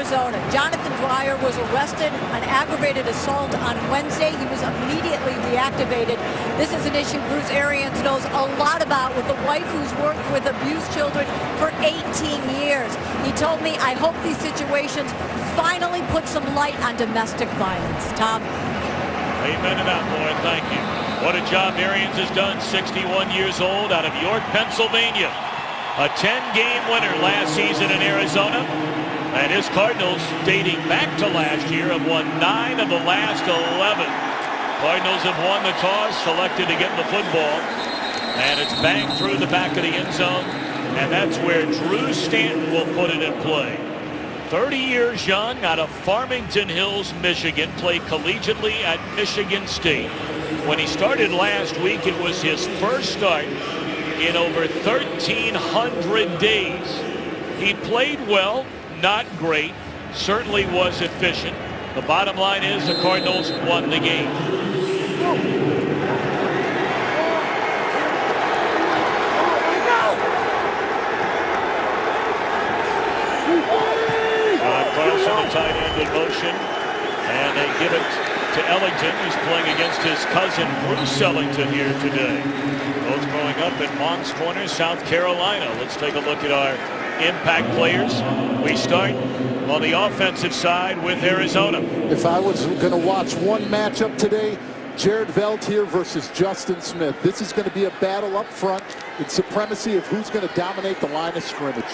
Arizona. Jonathan Dwyer was arrested on aggravated assault on Wednesday. He was immediately reactivated. This is an issue Bruce Arians knows a lot about, with a wife who's worked with abused children for 18 years. He told me, I hope these situations finally put some light on domestic violence. Tom? Amen to that, Lauren. Thank you. What a job Arians has done. 61 years old, out of York, Pennsylvania. A 10-game winner last season in Arizona. And his Cardinals, dating back to last year, have won 9 of the last 11. Cardinals have won the toss, selected to get the football. And it's banged through the back of the end zone. And that's where Drew Stanton will put it in play. 30 years young, out of Farmington Hills, Michigan, played collegiately at Michigan State. When he started last week, it was his first start in over 1,300 days. He played well, not great, certainly was efficient. The bottom line is the Cardinals won the game. Carlson, the tight end, in motion, and they give it to Ellington. He's playing against his cousin Bruce Ellington here today. Both growing up in Moncks Corner, South Carolina. Let's take a look at our impact players. We start on the offensive side with Arizona. If I was going to watch one matchup today, Jared Veltier versus Justin Smith. This is going to be a battle up front. It's supremacy of who's going to dominate the line of scrimmage.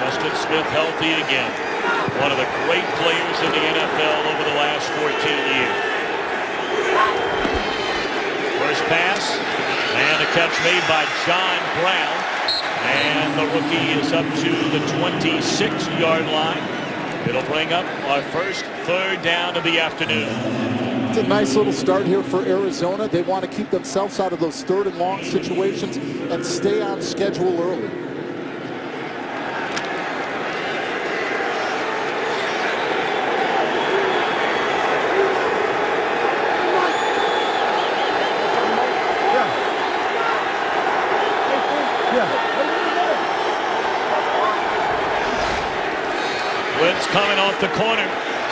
Justin Smith healthy again. One of the great players in the NFL over the last 14 years. First pass, and a catch made by John Brown. And the rookie is up to the 26-yard line. It'll bring up our first third down of the afternoon. It's a nice little start here for Arizona. They want to keep themselves out of those third and long situations and stay on schedule early. Blitz coming off the corner.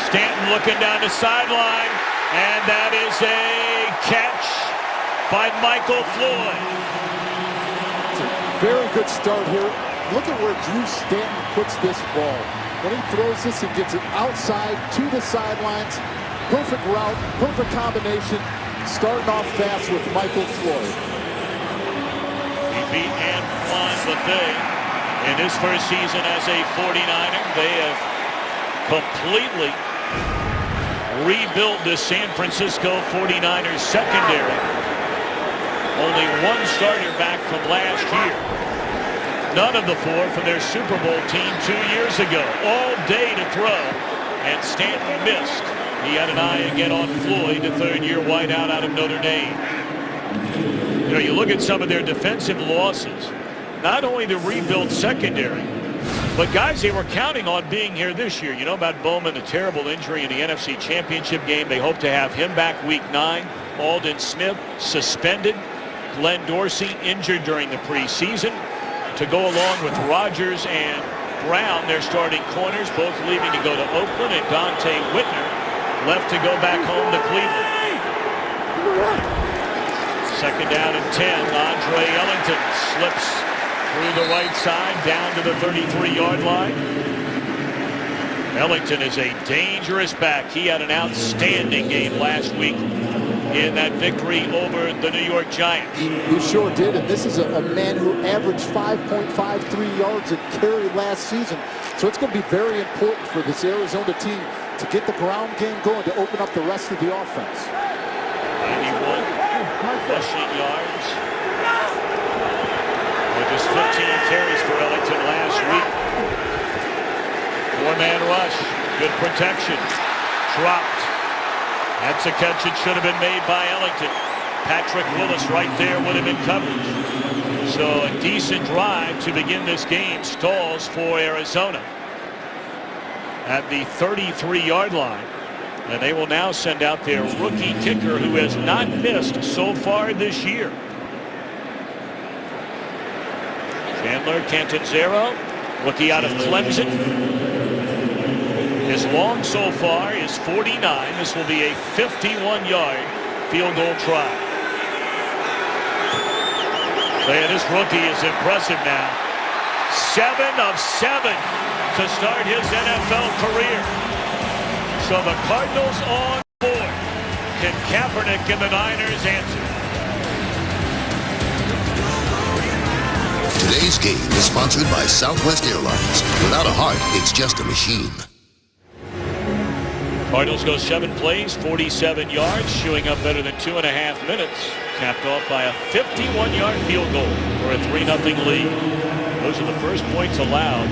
Stanton looking down the sideline, and that is a catch by Michael Floyd. It's a very good start here. Look at where Drew Stanton puts this ball. When he throws this, he gets it outside to the sidelines. Perfect route, perfect combination. Starting off fast with Michael Floyd. He beat Antoine Bethea in his first season as a 49er. They have completely rebuilt the San Francisco 49ers secondary. Only one starter back from last year. None of the four from their Super Bowl team 2 years ago. All day to throw, and Stanton missed. He had an eye again on Floyd, the third-year wideout out of Notre Dame. You know, you look at some of their defensive losses. Not only the rebuilt secondary, but guys they were counting on being here this year. You know about Bowman, the terrible injury in the NFC Championship game. They hope to have him back week 9. Aldon Smith suspended. Glenn Dorsey injured during the preseason. To go along with Rodgers and Brown, their starting corners, both leaving to go to Oakland, and Dante Whitner left to go back home to Cleveland. Second down and 10. Andre Ellington slips through the right side down to the 33-yard line. Ellington is a dangerous back. He had an outstanding game last week in that victory over the New York Giants. He sure did, and this is a man who averaged 5.53 yards a carry last season. So it's going to be very important for this Arizona team to get the ground game going to open up the rest of the offense. 91 rushing yards. With just 15 carries for Ellington last week. Four-man rush. Good protection. Dropped. That's a catch that should have been made by Ellington. Patrick Willis right there with him in coverage. So a decent drive to begin this game stalls for Arizona at the 33-yard line. And they will now send out their rookie kicker, who has not missed so far this year. Chandler Catanzaro, rookie out of Clemson. His long so far is 49. This will be a 51-yard field goal try. Man, this rookie is impressive now. 7 of 7 to start his NFL career. So the Cardinals on board. Can Kaepernick and the Niners answer? Today's game is sponsored by Southwest Airlines. Without a heart, it's just a machine. Cardinals go 7 plays, 47 yards, shooing up better than 2.5 minutes. Capped off by a 51-yard field goal for a 3-0 lead. Those are the first points allowed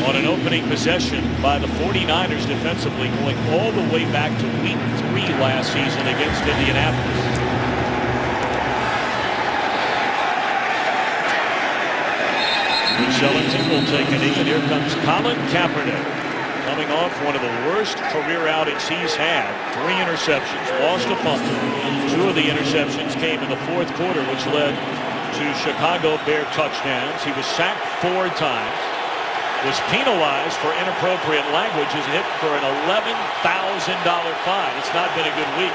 on an opening possession by the 49ers defensively, going all the way back to week 3 last season against Indianapolis. Ellington will take a knee, and here comes Colin Kaepernick, coming off one of the worst career outings he's had. 3 interceptions, lost a fumble. 2 of the interceptions came in the fourth quarter, which led to Chicago Bear touchdowns. He was sacked 4 times, was penalized for inappropriate language, and hit for an $11,000 fine. It's not been a good week.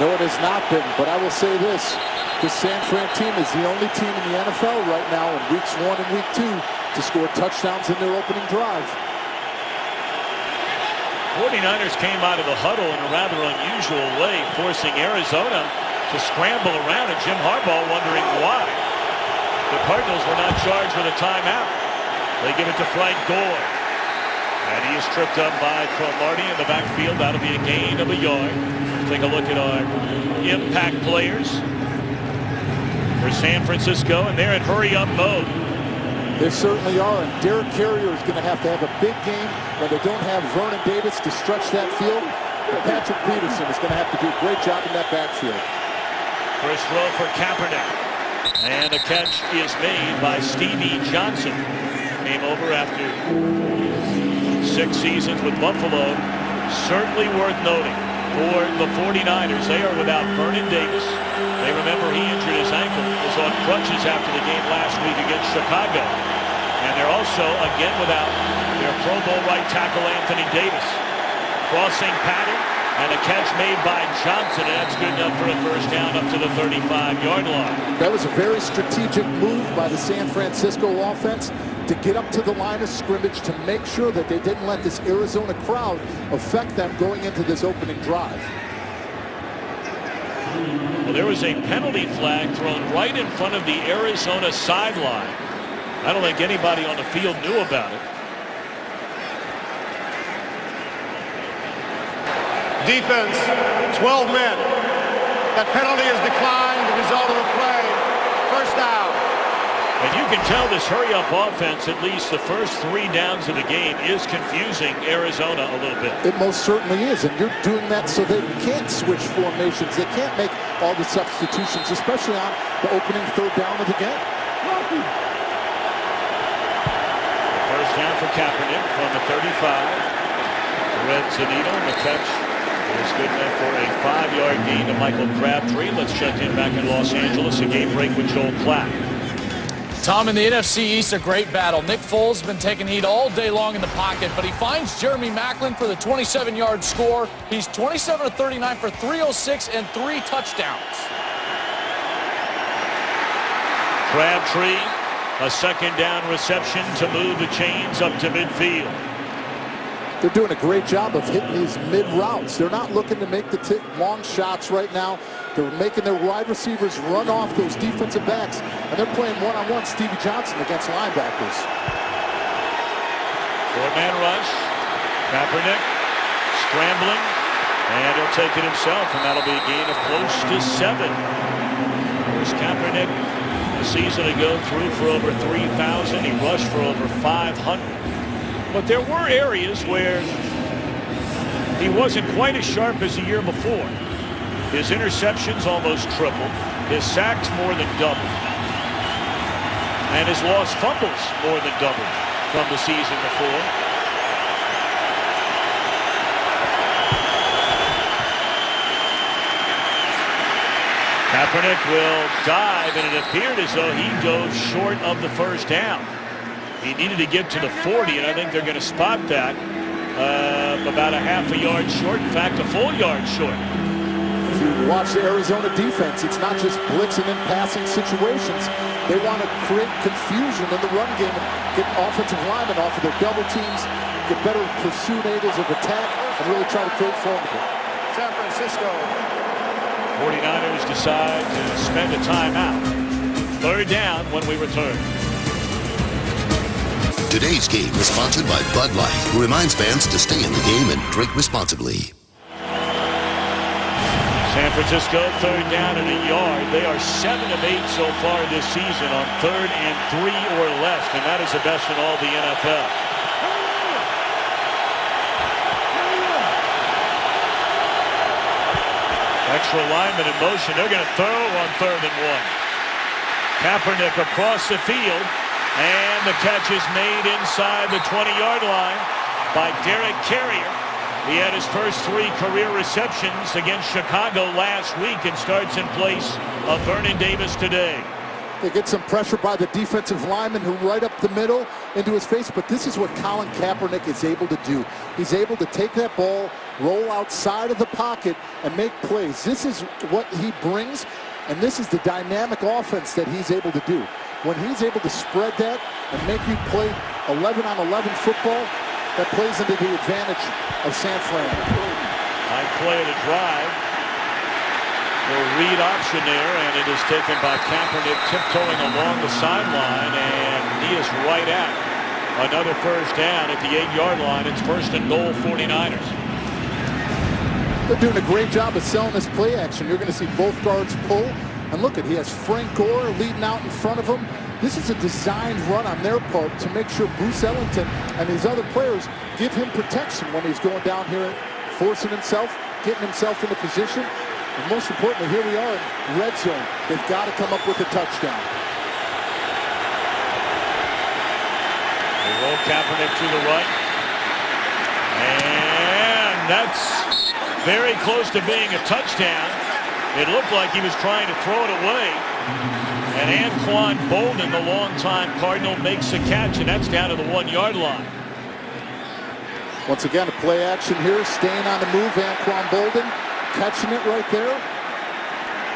No, it has not been, but I will say this. This San Fran team is the only team in the NFL right now in weeks 1 and week 2 to score touchdowns in their opening drive. 49ers came out of the huddle in a rather unusual way, forcing Arizona to scramble around, and Jim Harbaugh wondering why. The Cardinals were not charged with a timeout. They give it to Frank Gore. And he is tripped up by Cromartie in the backfield. That'll be a gain of a yard. Take a look at our impact players for San Francisco, and they're in hurry-up mode. They certainly are, and Derek Carrier is going to have a big game when they don't have Vernon Davis to stretch that field. Patrick Peterson is going to have to do a great job in that backfield. First throw for Kaepernick, and the catch is made by Stevie Johnson. Came over after 6 seasons with Buffalo. Certainly worth noting for the 49ers. They are without Vernon Davis. They remember he injured his ankle, was on crutches after the game last week against Chicago. And they're also again without their Pro Bowl right tackle Anthony Davis. Crossing pattern and a catch made by Johnson, and that's good enough for a first down up to the 35-yard line. That was a very strategic move by the San Francisco offense to get up to the line of scrimmage to make sure that they didn't let this Arizona crowd affect them going into this opening drive. Well, there was a penalty flag thrown right in front of the Arizona sideline. I don't think anybody on the field knew about it. Defense, 12 men. That penalty is declined. The result of the play, first down. And you can tell this hurry-up offense, at least the first 3 downs of the game, is confusing Arizona a little bit. It most certainly is, and you're doing that so they can't switch formations. They can't make all the substitutions, especially on the opening 3rd down of the game. First down for Kaepernick from the 35. Red Zanito, and the catch is good enough for a 5-yard gain to Michael Crabtree. Let's check in back in Los Angeles. A game break with Joel Klatt. Tom, in the NFC East, a great battle. Nick Foles has been taking heat all day long in the pocket, but he finds Jeremy Maclin for the 27-yard score. He's 27 of 39 for 306 and 3 touchdowns. Crabtree, a 2nd down reception to move the chains up to midfield. They're doing a great job of hitting these mid routes. They're not looking to make the long shots right now. They're making their wide receivers run off those defensive backs, and they're playing one-on-one Stevie Johnson against linebackers. 4-man rush. Kaepernick scrambling, and he'll take it himself, and that'll be a gain of close to 7. Whereas Kaepernick a season ago threw for over 3,000. He rushed for over 500. But there were areas where he wasn't quite as sharp as the year before. His interceptions almost tripled. His sacks more than doubled. And his lost fumbles more than doubled from the season before. Kaepernick will dive, and it appeared as though he dove short of the first down. He needed to get to the 40, and I think they're going to spot that about a half a yard short. In fact, a full yard short. If you watch the Arizona defense, it's not just blitzing and passing situations. They want to create confusion in the run game and get offensive linemen off of their double teams, get better pursuit angles of attack, and really try to create formidable. San Francisco. 49ers decide to spend a timeout. Third down when we return. Today's game is sponsored by Bud Light, who reminds fans to stay in the game and drink responsibly. San Francisco, third down and a yard. They are 7 of 8 so far this season on 3rd and 3 or less, and that is the best in all the NFL. Extra lineman in motion. They're going to throw on 3rd and 1. Kaepernick across the field, and the catch is made inside the 20-yard line by Derek Carrier. He had his first 3 career receptions against Chicago last week and starts in place of Vernon Davis today. They get some pressure by the defensive lineman who right up the middle into his face, but this is what Colin Kaepernick is able to do. He's able to take that ball, roll outside of the pocket, and make plays. This is what he brings, and this is the dynamic offense that he's able to do. When he's able to spread that and make you play 11-on-11 football, that plays into the advantage of San Fran. High play of the drive. The read option there, and it is taken by Kaepernick tiptoeing along the sideline, and he is right at another first down at the 8-yard line. It's 1st and goal, 49ers. They're doing a great job of selling this play action. You're going to see both guards pull. And look at, he has Frank Gore leading out in front of him. This is a designed run on their part to make sure Bruce Ellington and his other players give him protection when he's going down here, forcing himself, getting himself into position. And most importantly, here we are in red zone. They've got to come up with a touchdown. They roll Kaepernick to the right. And that's very close to being a touchdown. It looked like he was trying to throw it away. And Anquan Bolden, the longtime Cardinal, makes the catch, and that's down to the 1-yard line. Once again, a play action here, staying on the move, Anquan Bolden, catching it right there.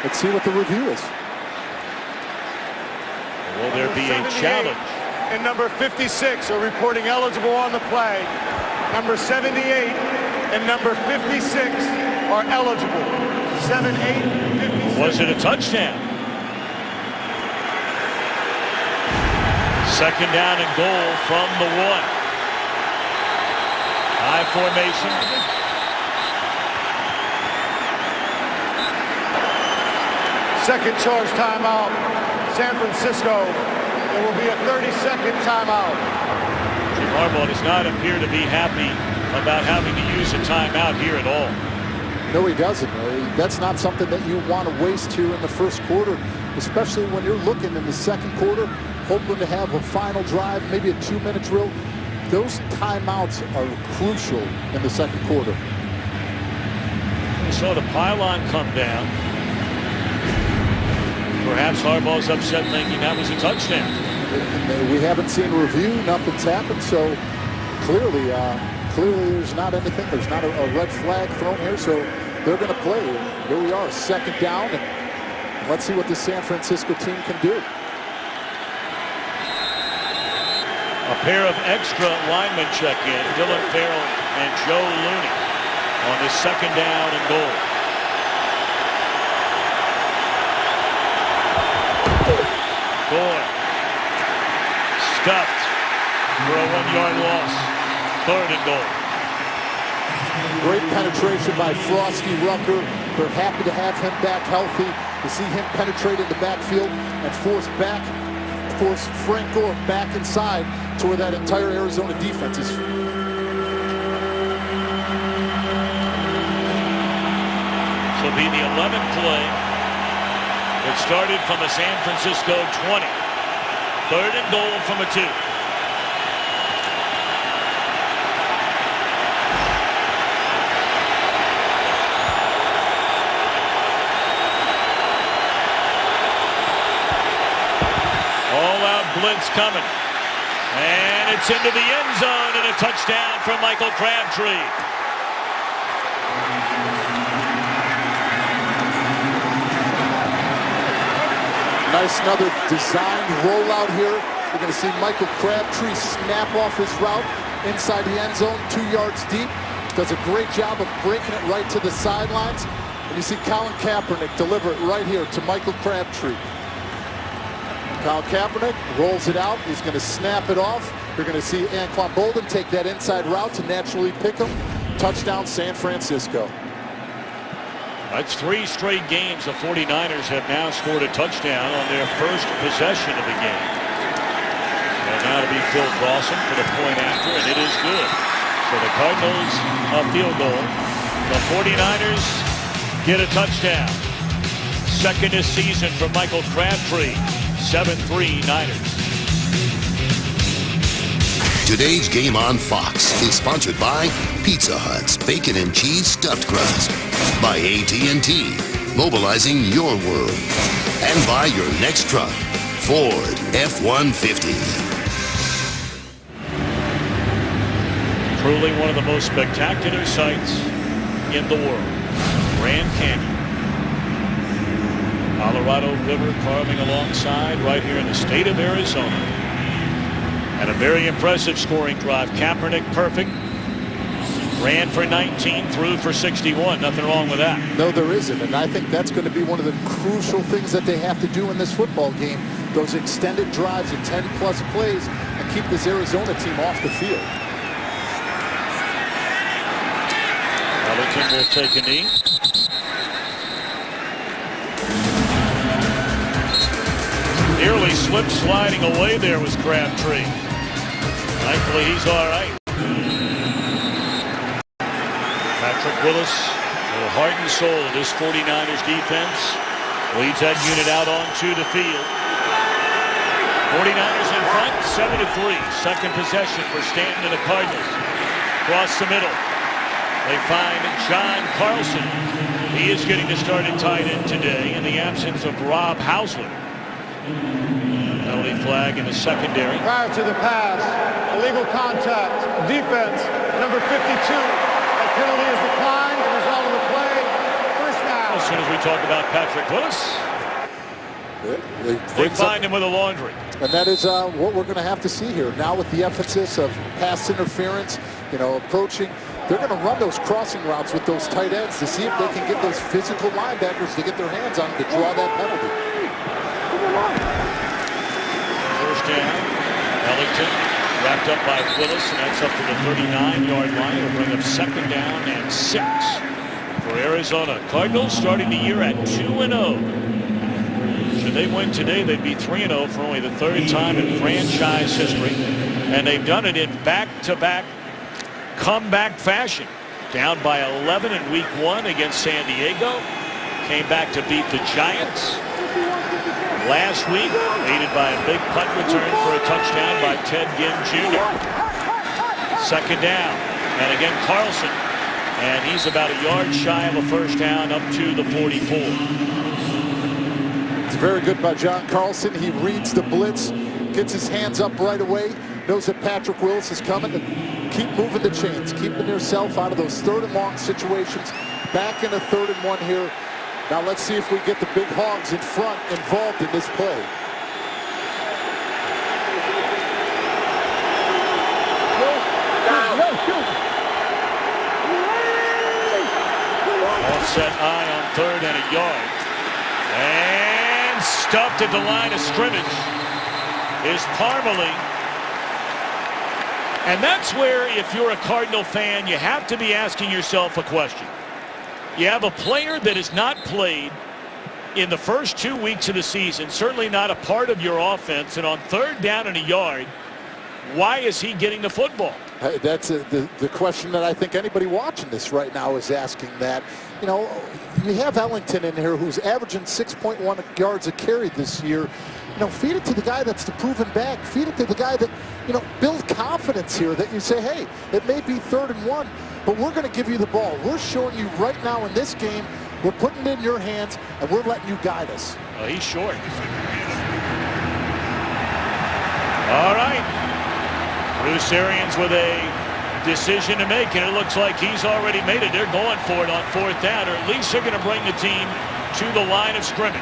Let's see what the review is. Will there be a challenge? And number 56 are reporting eligible on the play. Number 78 and number 56 are eligible. 7, 8, 56. Was it a touchdown? Second down and goal from the 1. High formation. Second charge timeout, San Francisco. There will be a 30-second timeout. Jim Harbaugh does not appear to be happy about having to use a timeout here at all. No, he doesn't. That's not something that you want to waste here in the first quarter, especially when you're looking in the second quarter, hoping to have a final drive, maybe a 2-minute drill. Those timeouts are crucial in the second quarter. We saw the pylon come down. Perhaps Harbaugh's upset thinking that was a touchdown. We haven't seen a review. Nothing's happened. So clearly there's not anything. There's not a red flag thrown here. So they're going to play. Here we are, second down. And let's see what the San Francisco team can do. A pair of extra linemen check in. Dylan Farrell and Joe Looney on the second down and goal. Gore stuffed for a 1-yard loss. Third and goal. Great penetration by Frosty Rucker. They're happy to have him back healthy, to see him penetrate in the backfield and force Frank Gore back inside to where that entire Arizona defense is. So it'll be the 11th play. It started from a San Francisco 20. Third and goal from a 2. All-out blitz coming. And Gets into the end zone and a touchdown from Michael Crabtree. Nice another designed rollout here. You're going to see Michael Crabtree snap off his route inside the end zone, 2 yards deep. Does a great job of breaking it right to the sidelines. And you see Colin Kaepernick deliver it right here to Michael Crabtree. Colin Kaepernick rolls it out. He's going to snap it off. You're going to see Anquan Boldin take that inside route to naturally pick him. Touchdown, San Francisco. That's 3 straight games. The 49ers have now scored a touchdown on their first possession of the game. And now to be Phil Dawson for the point after, and it is good. So the Cardinals a field goal. The 49ers get a touchdown. Second this season for Michael Crabtree. 7-3 Niners. Today's game on Fox is sponsored by Pizza Hut's Bacon and Cheese Stuffed Crust, by AT&T, mobilizing your world, and by your next truck, Ford F-150. Truly one of the most spectacular sights in the world. Grand Canyon. Colorado River carving alongside right here in the state of Arizona. And a very impressive scoring drive. Kaepernick perfect. Ran for 19, threw for 61. Nothing wrong with that. No, there isn't. And I think that's going to be one of the crucial things that they have to do in this football game. Those extended drives of 10-plus plays and keep this Arizona team off the field. Ellington will take a knee. Nearly slip sliding away there was Crabtree. Thankfully he's all right. Patrick Willis, a little heart and soul, this 49ers defense leads that unit out onto the field. 49ers in front, 7-3. Second possession for Stanton and the Cardinals. Across the middle, they find John Carlson. He is getting the start at tight end today in the absence of Rob Hausler. Penalty flag in the secondary. Prior to the pass, illegal contact, defense, number 52. That penalty is declined. The result of the play, first down. As soon as we talk about Patrick Willis, they find him with a laundry. And that is what we're going to have to see here. Now with the emphasis of pass interference, approaching, they're going to run those crossing routes with those tight ends to see if they can get those physical linebackers to get their hands on them to draw that penalty. First down, Ellington wrapped up by Willis, and that's up to the 39-yard line. It'll bring up second down and 6 for Arizona. Cardinals starting the year at 2-0. Should they win today, they'd be 3-0 for only the third time in franchise history. And they've done it in back-to-back comeback fashion. Down by 11 in week 1 against San Diego. Came back to beat the Giants. Last week, aided by a big punt return for a touchdown by Ted Ginn Jr. Second down. And again, Carlson. And he's about a yard shy of a first down up to the 44. It's very good by John Carlson. He reads the blitz, gets his hands up right away, knows that Patrick Willis is coming to keep moving the chains, keeping yourself out of those third and long situations. Back in a 3rd and 1 here. Now let's see if we get the big hogs in front involved in this play. Offset eye on 3rd and a yard. And stuffed at the line of scrimmage is Parmalee. And that's where, if you're a Cardinal fan, you have to be asking yourself a question. You have a player that has not played in the first 2 weeks of the season, certainly not a part of your offense, and on 3rd down and a yard, why is he getting the football? That's the question that I think anybody watching this right now is asking that. You have Ellington in here who's averaging 6.1 yards a carry this year. Feed it to the guy that's the proven back. Feed it to the guy that, build confidence here that you say, hey, it may be 3rd and 1, but we're going to give you the ball. We're showing you right now in this game, we're putting it in your hands, and we're letting you guide us. Well, he's short. All right. Bruce Arians with a decision to make, and it looks like he's already made it. They're going for it on 4th down, or at least they're going to bring the team to the line of scrimmage.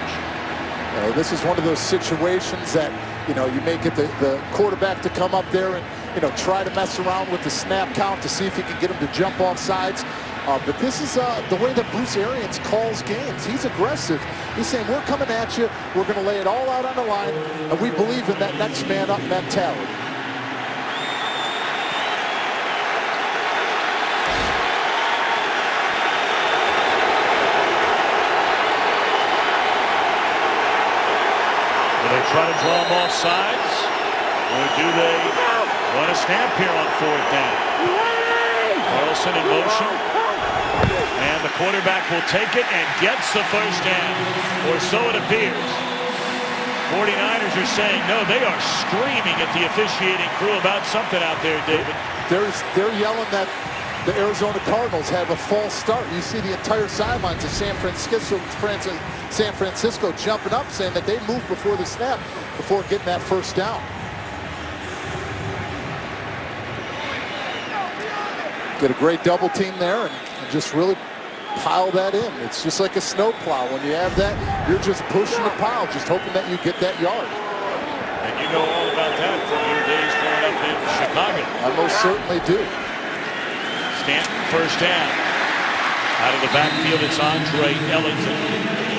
This is one of those situations that, you may get the quarterback to come up there and, try to mess around with the snap count to see if he can get him to jump off sides. But this is the way that Bruce Arians calls games. He's aggressive. He's saying, we're coming at you. We're going to lay it all out on the line, and we believe in that next man up mentality. Do they try to draw him off sides, or do they run a snap here on 4th down? Carlson in motion, and the quarterback will take it and gets the first down, or so it appears. 49ers are saying no. They are screaming at the officiating crew about something out there, David. They're yelling that the Arizona Cardinals have a false start. You see the entire sidelines of San Francisco jumping up, saying that they moved before the snap, before getting that first down. Get a great double team there and just really pile that in. It's just like a snow plow. When you have that, you're just pushing the pile, just hoping that you get that yard. And you know all about that from your days growing up in Chicago. I most certainly do. Stanton, first down. Out of the backfield, it's Andre Ellington.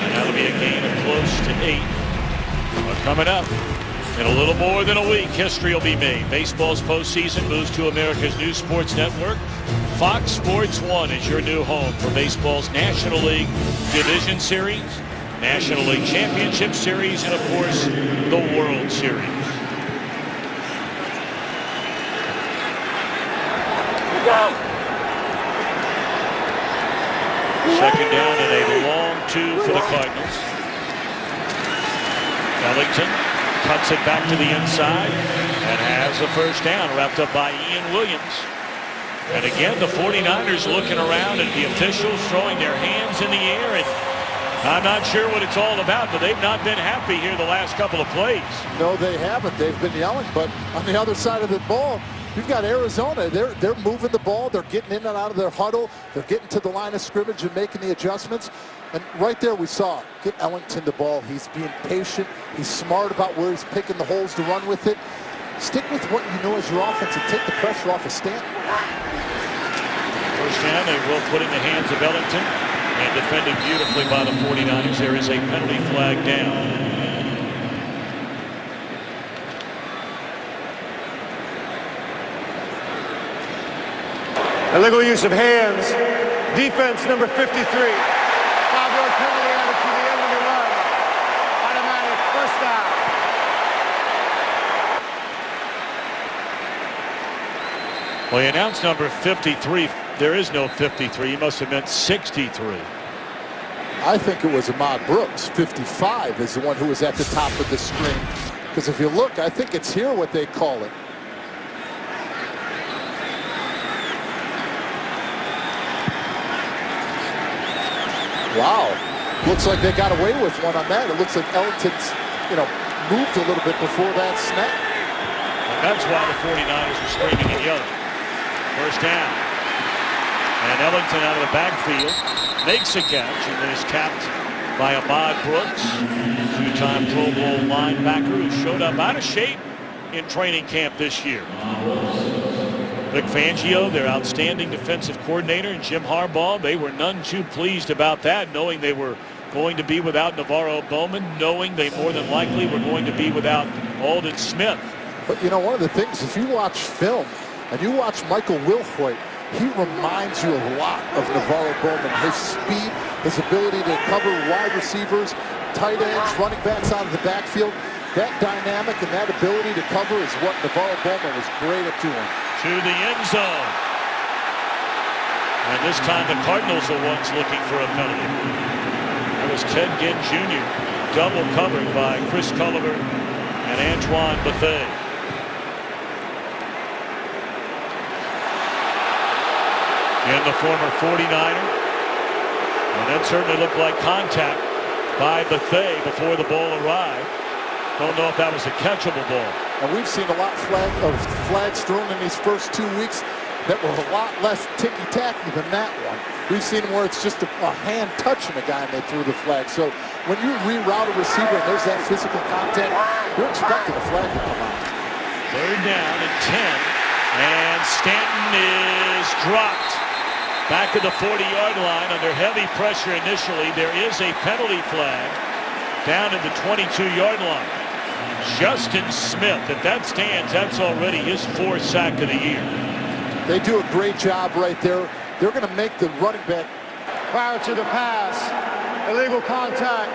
And that'll be a gain of close to 8. But coming up, in a little more than a week, history will be made. Baseball's postseason moves to America's new sports network. Fox Sports 1 is your new home for baseball's National League Division Series, National League Championship Series, and, of course, the World Series. Second down and a long 2 for the Cardinals. Ellington cuts it back to the inside and has a first down, wrapped up by Ian Williams. And again, the 49ers looking around at the officials, throwing their hands in the air, and I'm not sure what it's all about, but they've not been happy here the last couple of plays. No, they haven't. They've been yelling, but on the other side of the ball, you've got Arizona. They're moving the ball. They're getting in and out of their huddle. They're getting to the line of scrimmage and making the adjustments. And right there we saw, get Ellington the ball. He's being patient. He's smart about where he's picking the holes to run with it. Stick with what you know as your offense and take the pressure off of Stanton. First down, they will put in the hands of Ellington, and defended beautifully by the 49ers. There is a penalty flag down. Illegal use of hands. Defense number 53. 5-yard penalty added to the end of the run. Automatic first down. Well, he announced number 53. There is no 53. He must have meant 63. I think it was Ahmad Brooks. 55 is the one who was at the top of the screen. Because if you look, I think it's here what they call it. Wow. Looks like they got away with one on that. It looks like Ellington's, moved a little bit before that snap. And that's why the 49ers are screaming and yelling. First down. And Ellington out of the backfield makes a catch and then is capped by Ahmad Brooks, two-time Pro Bowl linebacker who showed up out of shape in training camp this year. Vic Fangio, their outstanding defensive coordinator, and Jim Harbaugh, they were none too pleased about that, knowing they were going to be without Navarro Bowman, knowing they more than likely were going to be without Aldon Smith. But, one of the things, if you watch film and you watch Michael Wilhoit, he reminds you a lot of Navarro Bowman. His speed, his ability to cover wide receivers, tight ends, running backs out of the backfield. That dynamic and that ability to cover is what Navarro Bowman was great at doing. To the end zone. And this time the Cardinals are ones looking for a penalty. That was Ted Ginn Jr. double covered by Chris Culliver and Antoine Bethea. And the former 49er. And that certainly looked like contact by Bethea before the ball arrived. Don't know if that was a catchable ball. And we've seen a lot of flags thrown in these first 2 weeks that were a lot less ticky-tacky than that one. We've seen where it's just a hand touching a guy and they threw the flag. So when you reroute a receiver and there's that physical contact, you're expecting a flag to come out. 3rd down and 10. And Stanton is dropped. Back at the 40-yard line under heavy pressure initially. There is a penalty flag down at the 22-yard line. Justin Smith, if that stands, that's already his 4th sack of the year. They do a great job right there. They're going to make the running back. Prior to the pass, illegal contact,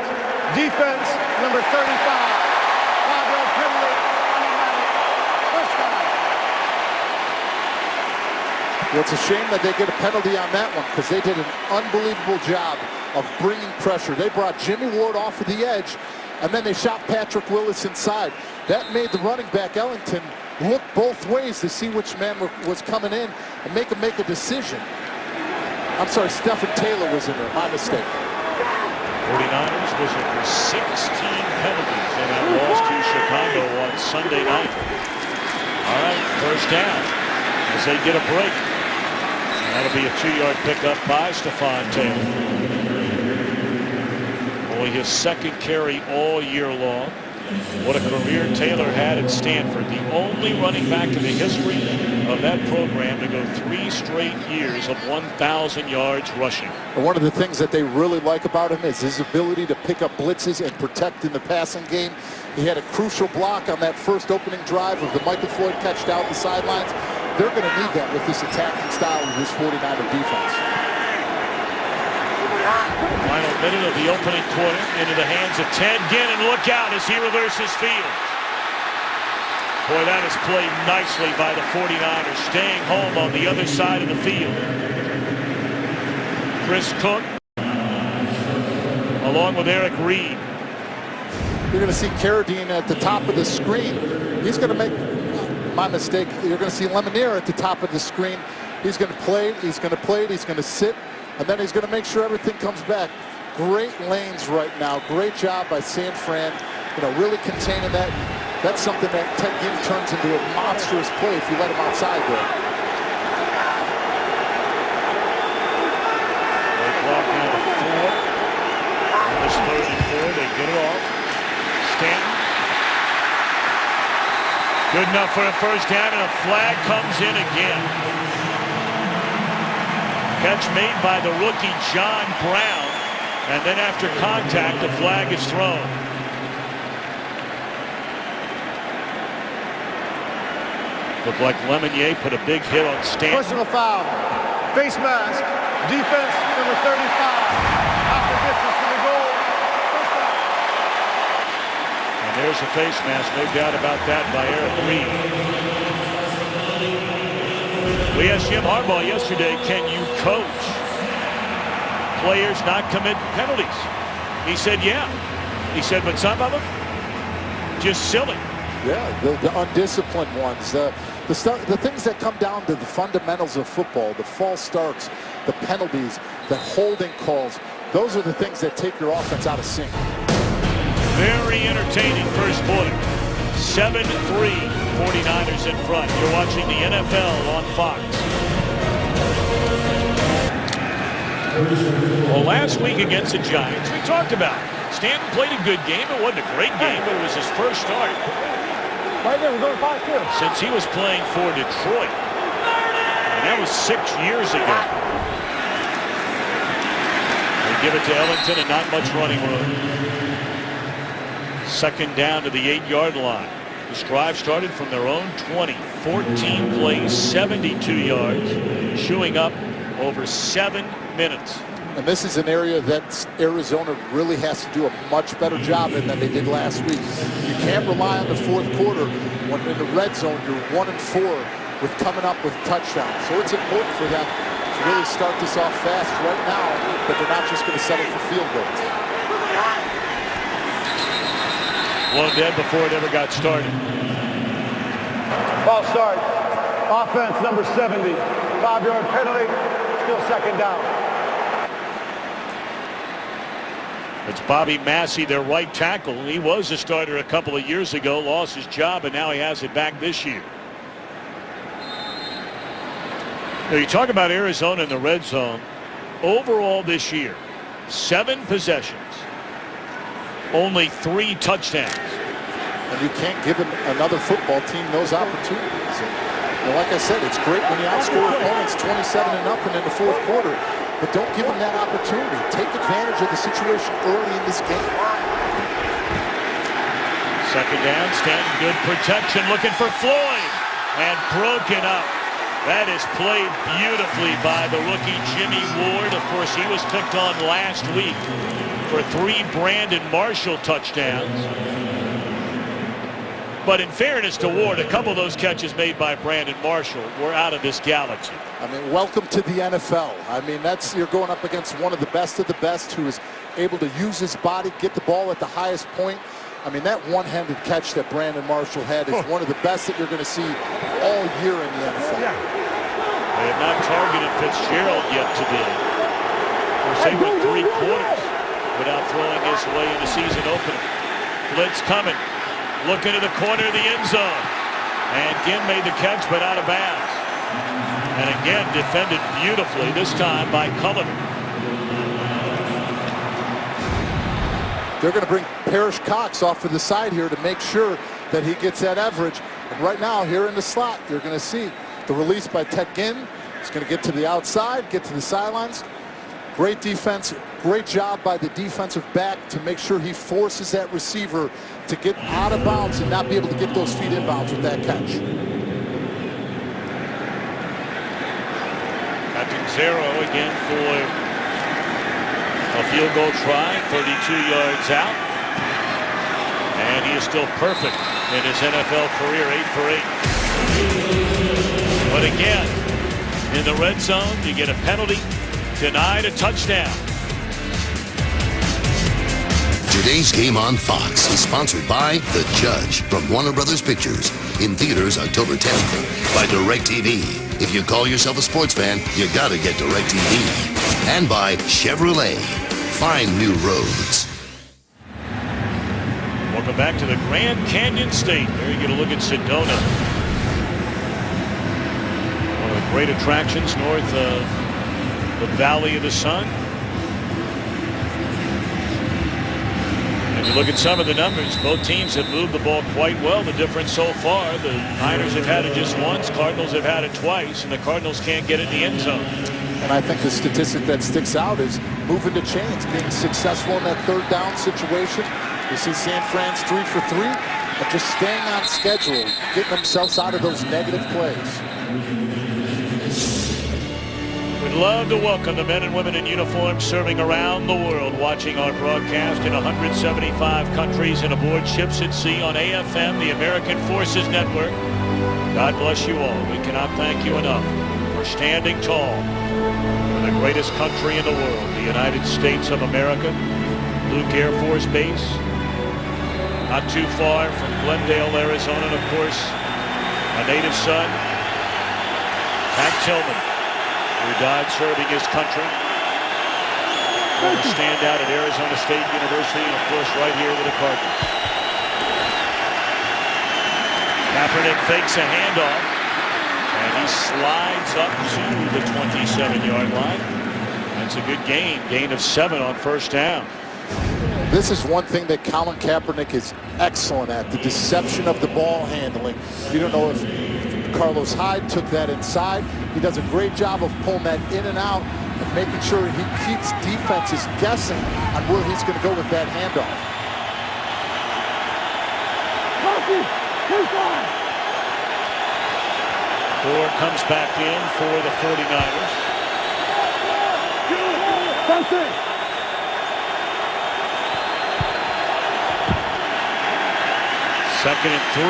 defense, number 35. 5-yard penalty, automatic, first down. Well, it's a shame that they get a penalty on that one because they did an unbelievable job of bringing pressure. They brought Jimmy Ward off of the edge, and then they shot Patrick Willis inside. That made the running back, Ellington, look both ways to see which man was coming in and make him make a decision. I'm sorry, Stephen Taylor was in there. My mistake. 49ers visit for 16 penalties in that loss to Chicago on Sunday night. All right, 1st down as they get a break. And that'll be a 2-yard pickup by Stephen Taylor. Only his 2nd carry all year long. What a career Taylor had at Stanford. The only running back in the history of that program to go 3 straight years of 1,000 yards rushing. And one of the things that they really like about him is his ability to pick up blitzes and protect in the passing game. He had a crucial block on that first opening drive of the Michael Floyd catch down the sidelines. They're going to need that with this attacking style of this 49er defense. Final minute of the opening quarter into the hands of Ted Ginn, and look out as he reverses field. Boy, that is played nicely by the 49ers, staying home on the other side of the field. Chris Cook along with Eric Reed. You're going to see Carradine at the top of the screen. He's going to make, my mistake, you're going to see Lemonier at the top of the screen. He's going to play it, he's going to play it, he's going to sit, and then he's going to make sure everything comes back. Great lanes right now. Great job by San Fran. Really containing that. That's something that Ted Ginn turns into a monstrous play if you let him outside there. They clock down to 4. This 34, they get it off. Stanton. Good enough for a 1st down, and a flag comes in again. Catch made by the rookie John Brown, and then after contact, the flag is thrown. Looked like Lemonier put a big hit on Stanton. Personal foul, face mask, defense, number 35. Half the distance to the goal. First down. And there's a face mask, no doubt about that, by Eric Reed. We asked Jim Harbaugh yesterday, can you coach players not commit penalties? He said, yeah. He said, but some of them, just silly. Yeah, the undisciplined ones, the things that come down to the fundamentals of football, the false starts, the penalties, the holding calls, those are the things that take your offense out of sync. Very entertaining first quarter. 7-3, 49ers in front. You're watching the NFL on Fox. Well, last week against the Giants, we talked about it. Stanton played a good game. It wasn't a great game, but it was his first start Right there, we're going 5-2. since he was playing for Detroit. And that was 6 years ago. They give it to Ellington and not much running room. 2nd down to the 8-yard line. This drive started from their own 20. 14 plays, 72 yards, chewing up over 7 minutes. And this is an area that Arizona really has to do a much better job in than they did last week. You can't rely on the 4th quarter when in the red zone you're 1-4 with coming up with touchdowns. So it's important for them to really start this off fast right now, but they're not just going to settle for field goals. One dead before it ever got started. False start. Offense, number 70. 5-yard penalty. Still 2nd down. It's Bobby Massey, their right tackle. He was a starter a couple of years ago, lost his job, and now he has it back this year. Now you talk about Arizona in the red zone. Overall this year, 7 possessions, only 3 touchdowns. And you can't give another football team those opportunities. And like I said, it's great when you outscore opponents 27-0 in the fourth quarter, but don't give them that opportunity. Take advantage of the situation early in this game. Second down, Stanton, good protection, looking for Floyd, and broken up. That is played beautifully by the rookie Jimmy Ward. Of course, he was picked on last week for 3 Brandon Marshall touchdowns. But in fairness to Ward, a couple of those catches made by Brandon Marshall were out of this galaxy. I mean, welcome to the NFL. I mean, you're going up against one of the best who is able to use his body, get the ball at the highest point. I mean, that one-handed catch that Brandon Marshall had is one of the best that you're going to see all year in the NFL. They have not targeted Fitzgerald yet today. They went 3 quarters without throwing his way in the season opener. Blitz coming. Looking to the corner of the end zone. And Ginn made the catch, but out of bounds. And again, defended beautifully, this time by Cullen. They're going to bring Parrish Cox off to the side here to make sure that he gets that average. And right now, here in the slot, you're going to see the release by Ted Ginn. He's going to get to the outside, get to the sidelines. Great defense, great job by the defensive back to make sure he forces that receiver to get out of bounds and not be able to get those feet inbounds with that catch. Catanzaro again for a field goal try, 32 yards out. And he is still perfect in his NFL career, 8 for 8. But again, in the red zone, you get a penalty, denied a touchdown. Today's game on Fox is sponsored by The Judge from Warner Brothers Pictures. In theaters October 10th by DirecTV. If you call yourself a sports fan, you gotta get DirecTV. And by Chevrolet. Find new roads. Welcome back to the Grand Canyon State. There you get a look at Sedona. One of the great attractions north of the Valley of the Sun. And you look at some of the numbers, both teams have moved the ball quite well. The difference so far, the Niners have had it just once, Cardinals have had it twice, and the Cardinals can't get it in the end zone. And I think the statistic that sticks out is moving the chains, being successful in that third down situation. You see San Fran's 3 for 3, but just staying on schedule, getting themselves out of those negative plays. We'd love to welcome the men and women in uniform serving around the world, watching our broadcast in 175 countries and aboard ships at sea on AFM, the American Forces Network. God bless you all. We cannot thank you enough for standing tall for the greatest country in the world, the United States of America. Luke Air Force Base, not too far from Glendale, Arizona, and of course, a native son, Pat Tillman, who died serving his country. A standout at Arizona State University, and of course, right here with the Cardinals. Kaepernick fakes a handoff, and he slides up to the 27-yard line. That's a good gain of 7 on first down. This is one thing that Colin Kaepernick is excellent at, the deception of the ball handling. You don't know if Carlos Hyde took that inside. He does a great job of pulling that in and out and making sure he keeps defenses guessing on where he's going to go with that handoff. Moore comes back in for the 49ers. Second and 3.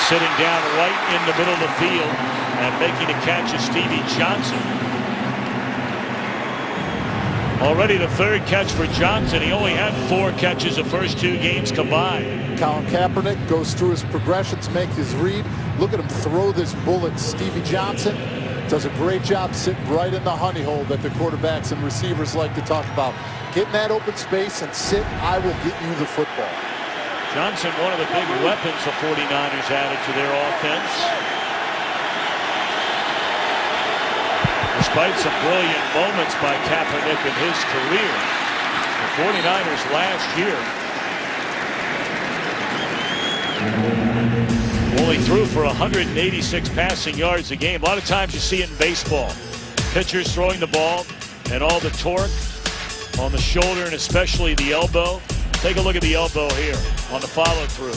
Sitting down right in the middle of the field and making the catch is Stevie Johnson. Already the third catch for Johnson. He only had 4 catches the first 2 games combined. Colin Kaepernick goes through his progressions, make his read. Look at him throw this bullet. Stevie Johnson does a great job sitting right in the honey hole that the quarterbacks and receivers like to talk about. Get in that open space and sit. I will get you the football. Johnson, one of the big weapons the 49ers added to their offense. Despite some brilliant moments by Kaepernick in his career, the 49ers last year only threw for 186 passing yards a game. A lot of times you see it in baseball. Pitchers throwing the ball and all the torque on the shoulder and especially the elbow. Take a look at the elbow here on the follow-through.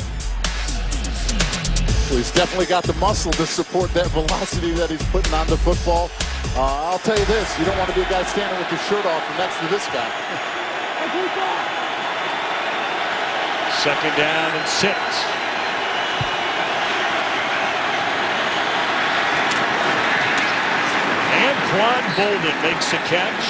Well, he's definitely got the muscle to support that velocity that he's putting on the football. I'll tell you this, you don't want to be a guy standing with his shirt off next to this guy. Second down and 6. Anquan Bolden makes a catch,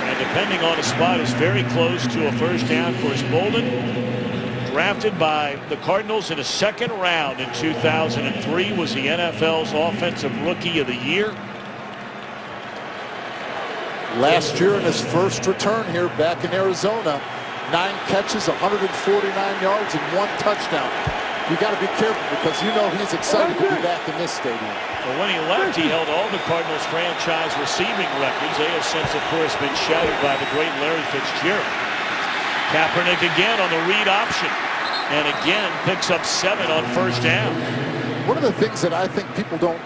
and depending on the spot is very close to a first down. Of course, Bolden, drafted by the Cardinals in a second round in 2003, was the NFL's Offensive Rookie of the Year. Last year in his first return here back in Arizona, 9 catches, 149 yards, and 1 touchdown. You got to be careful because you know he's excited to be back in this stadium. Well, when he left, he held all the Cardinals franchise receiving records. They have since, of course, been shattered by the great Larry Fitzgerald. Kaepernick again on the read option, and again picks up 7 on first down. One of the things that I think people don't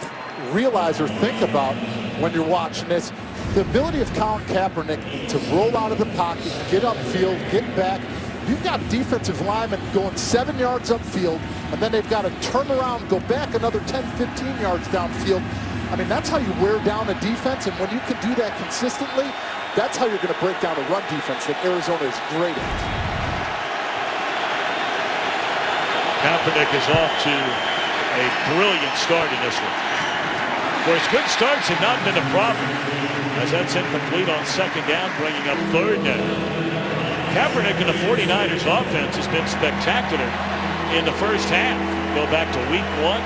realize or think about when you're watching this, the ability of Colin Kaepernick to roll out of the pocket, get upfield, get back. You've got defensive linemen going 7 yards upfield, and then they've got to turn around, go back another 10, 15 yards downfield. I mean, that's how you wear down a defense, and when you can do that consistently, that's how you're going to break down a run defense that Arizona is great at. Kaepernick is off to a brilliant start in this one. Of course, good starts have not been a problem, as that's incomplete on second down, bringing up third down. Kaepernick and the 49ers offense has been spectacular in the first half. Go back to week 1,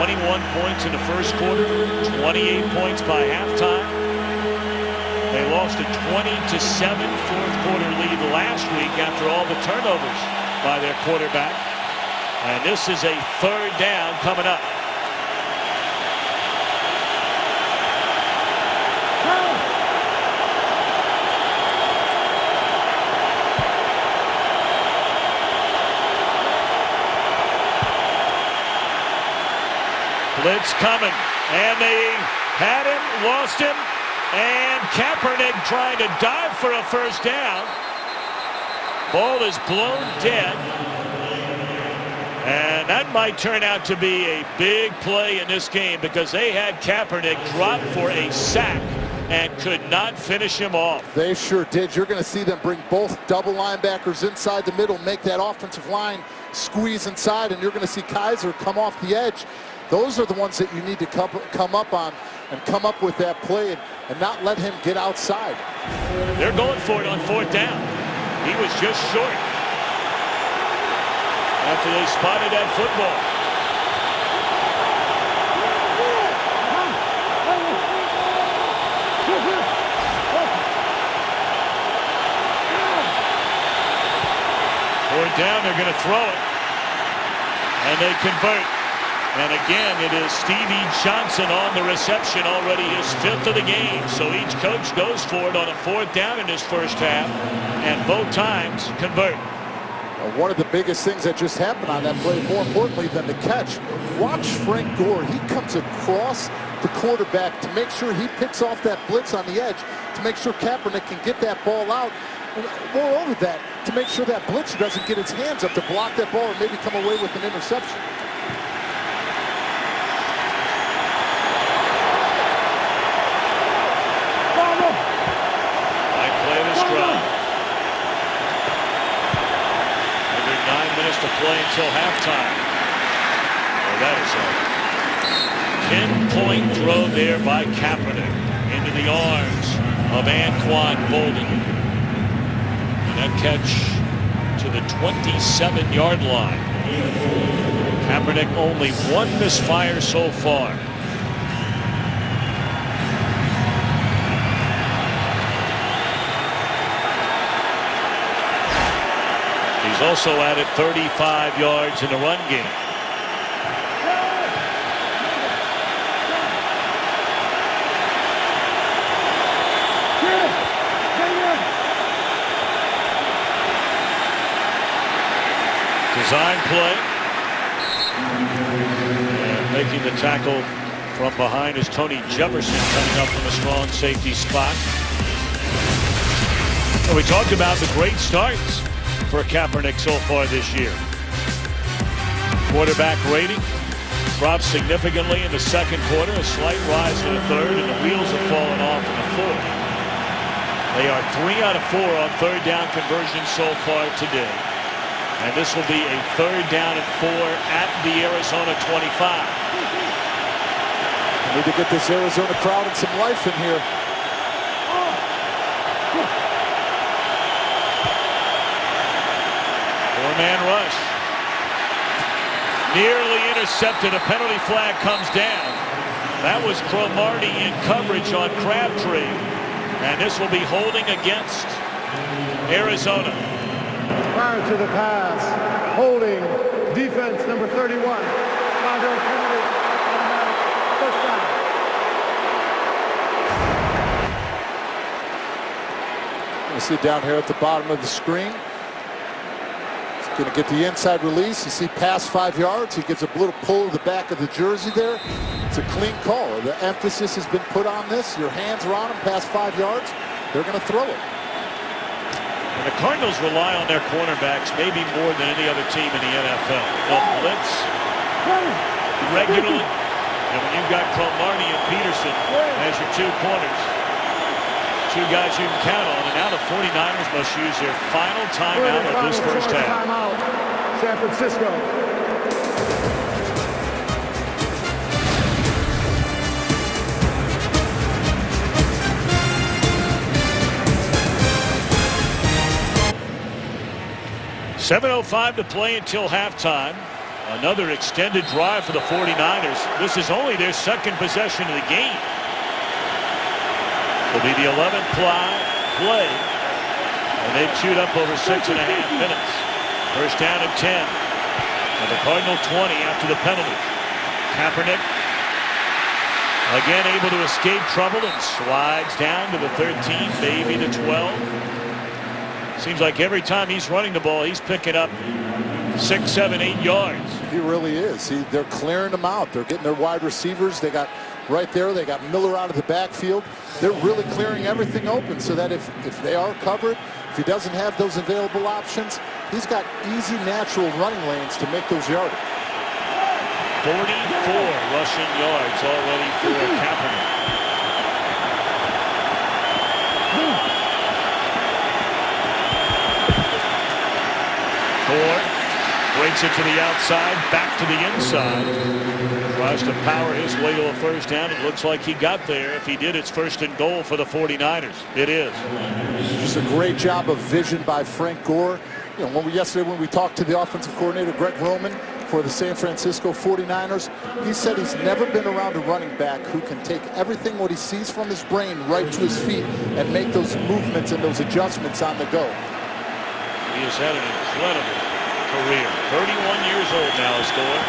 21 points in the first quarter, 28 points by halftime. They lost a 20-7 fourth quarter lead last week after all the turnovers by their quarterback. And this is a third down coming up. Blitz coming, and they had him, lost him, and Kaepernick trying to dive for a first down. Ball is blown dead, and that might turn out to be a big play in this game because they had Kaepernick drop for a sack and could not finish him off. They sure did. You're going to see them bring both double linebackers inside the middle, make that offensive line squeeze inside, and you're going to see Kaiser come off the edge. Those are the ones that you need to come up on and come up with that play and not let him get outside. They're going for it on fourth down. He was just short after they spotted that football. Fourth down, they're going to throw it, and they convert. And again, it is Stevie Johnson on the reception, already his 5th of the game. So each coach goes for it on a fourth down in his first half, and both times convert. One of the biggest things that just happened on that play, more importantly than the catch, watch Frank Gore. He comes across the quarterback to make sure he picks off that blitz on the edge, to make sure Kaepernick can get that ball out. And moreover that, to make sure that blitzer doesn't get his hands up to block that ball or maybe come away with an interception. To play until halftime. Well, that is a 10-point throw there by Kaepernick into the arms of Anquan Bolden. And that catch to the 27-yard line. Kaepernick only 1 misfire so far. He's also added 35 yards in the run game. Design play. And making the tackle from behind is Tony Jefferson, coming up from a strong safety spot. Well, we talked about the great starts for Kaepernick so far this year. Quarterback rating dropped significantly in the second quarter, a slight rise in the third, and the wheels have fallen off in the fourth. They are 3 out of 4 on third down conversions so far today. And this will be a third down and 4 at the Arizona 25. We need to get this Arizona crowd and some life in here. Four-man rush. Nearly intercepted. A penalty flag comes down. That was Cromartie in coverage on Crabtree. And this will be holding against Arizona. Prior to the pass, holding defense number 31. First down. You see down here at the bottom of the screen. He's going to get the inside release. You see past 5 yards. He gives a little pull to the back of the jersey there. It's a clean call. The emphasis has been put on this. Your hands are on him past 5 yards. They're going to throw it. And the Cardinals rely on their cornerbacks maybe more than any other team in the NFL. They'll blitz regularly. And when you've got Cromartie and Peterson as your two corners, two guys you can count on. And now the 49ers must use their final timeout of this first half. Timeout, San Francisco. .7:05 to play until halftime. Another extended drive for the 49ers. This is only their second possession of the game. Will be the 11th play. And they've chewed up over 6.5 minutes. First down and 10. And the Cardinal 20 after the penalty. Kaepernick again able to escape trouble and slides down to the 13, maybe the 12. Seems like every time he's running the ball, he's picking up 6, 7, 8 yards. He really is. They're clearing them out. They're getting their wide receivers. They got right there. They got Miller out of the backfield. They're really clearing everything open so that if they are covered, if he doesn't have those available options, he's got easy, natural running lanes to make those yards. 44 rushing yards already for Kaepernick. Gore breaks it to the outside, back to the inside. Tries to power his way to a first down. It looks like he got there. If he did, it's first and goal for the 49ers. It is. Just a great job of vision by Frank Gore. You know, yesterday when we talked to the offensive coordinator, Greg Roman, for the San Francisco 49ers, he said he's never been around a running back who can take everything what he sees from his brain right to his feet and make those movements and those adjustments on the go. He has had an incredible career. 31 years old now, Store.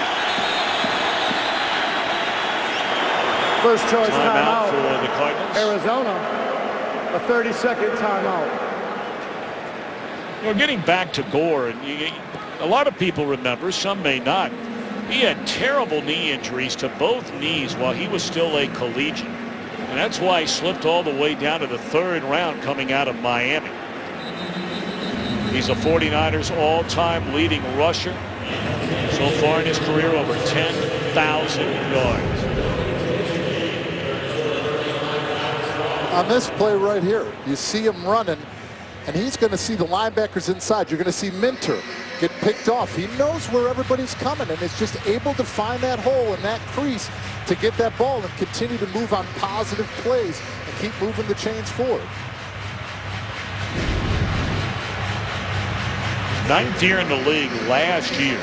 First choice timeout for the Cardinals. Arizona, a 30-second timeout. We're getting back to Gore, and a lot of people remember, some may not. He had terrible knee injuries to both knees while he was still a collegiate. And that's why he slipped all the way down to the third round coming out of Miami. He's a 49ers all-time leading rusher. So far in his career, over 10,000 yards. On this play right here, you see him running, and he's going to see the linebackers inside. You're going to see Minter get picked off. He knows where everybody's coming and is just able to find that hole in that crease to get that ball and continue to move on positive plays and keep moving the chains forward. 9th year in the league last year.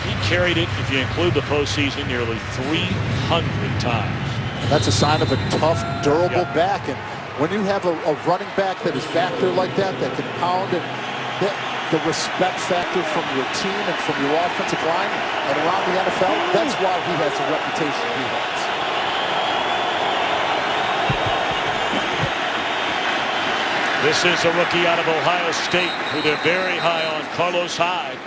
He carried it, if you include the postseason, nearly 300 times. That's a sign of a tough, durable back. And when you have a running back that is back there like that, that can pound, and the respect factor from your team and from your offensive line and around the NFL, that's why he has the reputation he has. This is a rookie out of Ohio State who they're very high on, Carlos Hyde.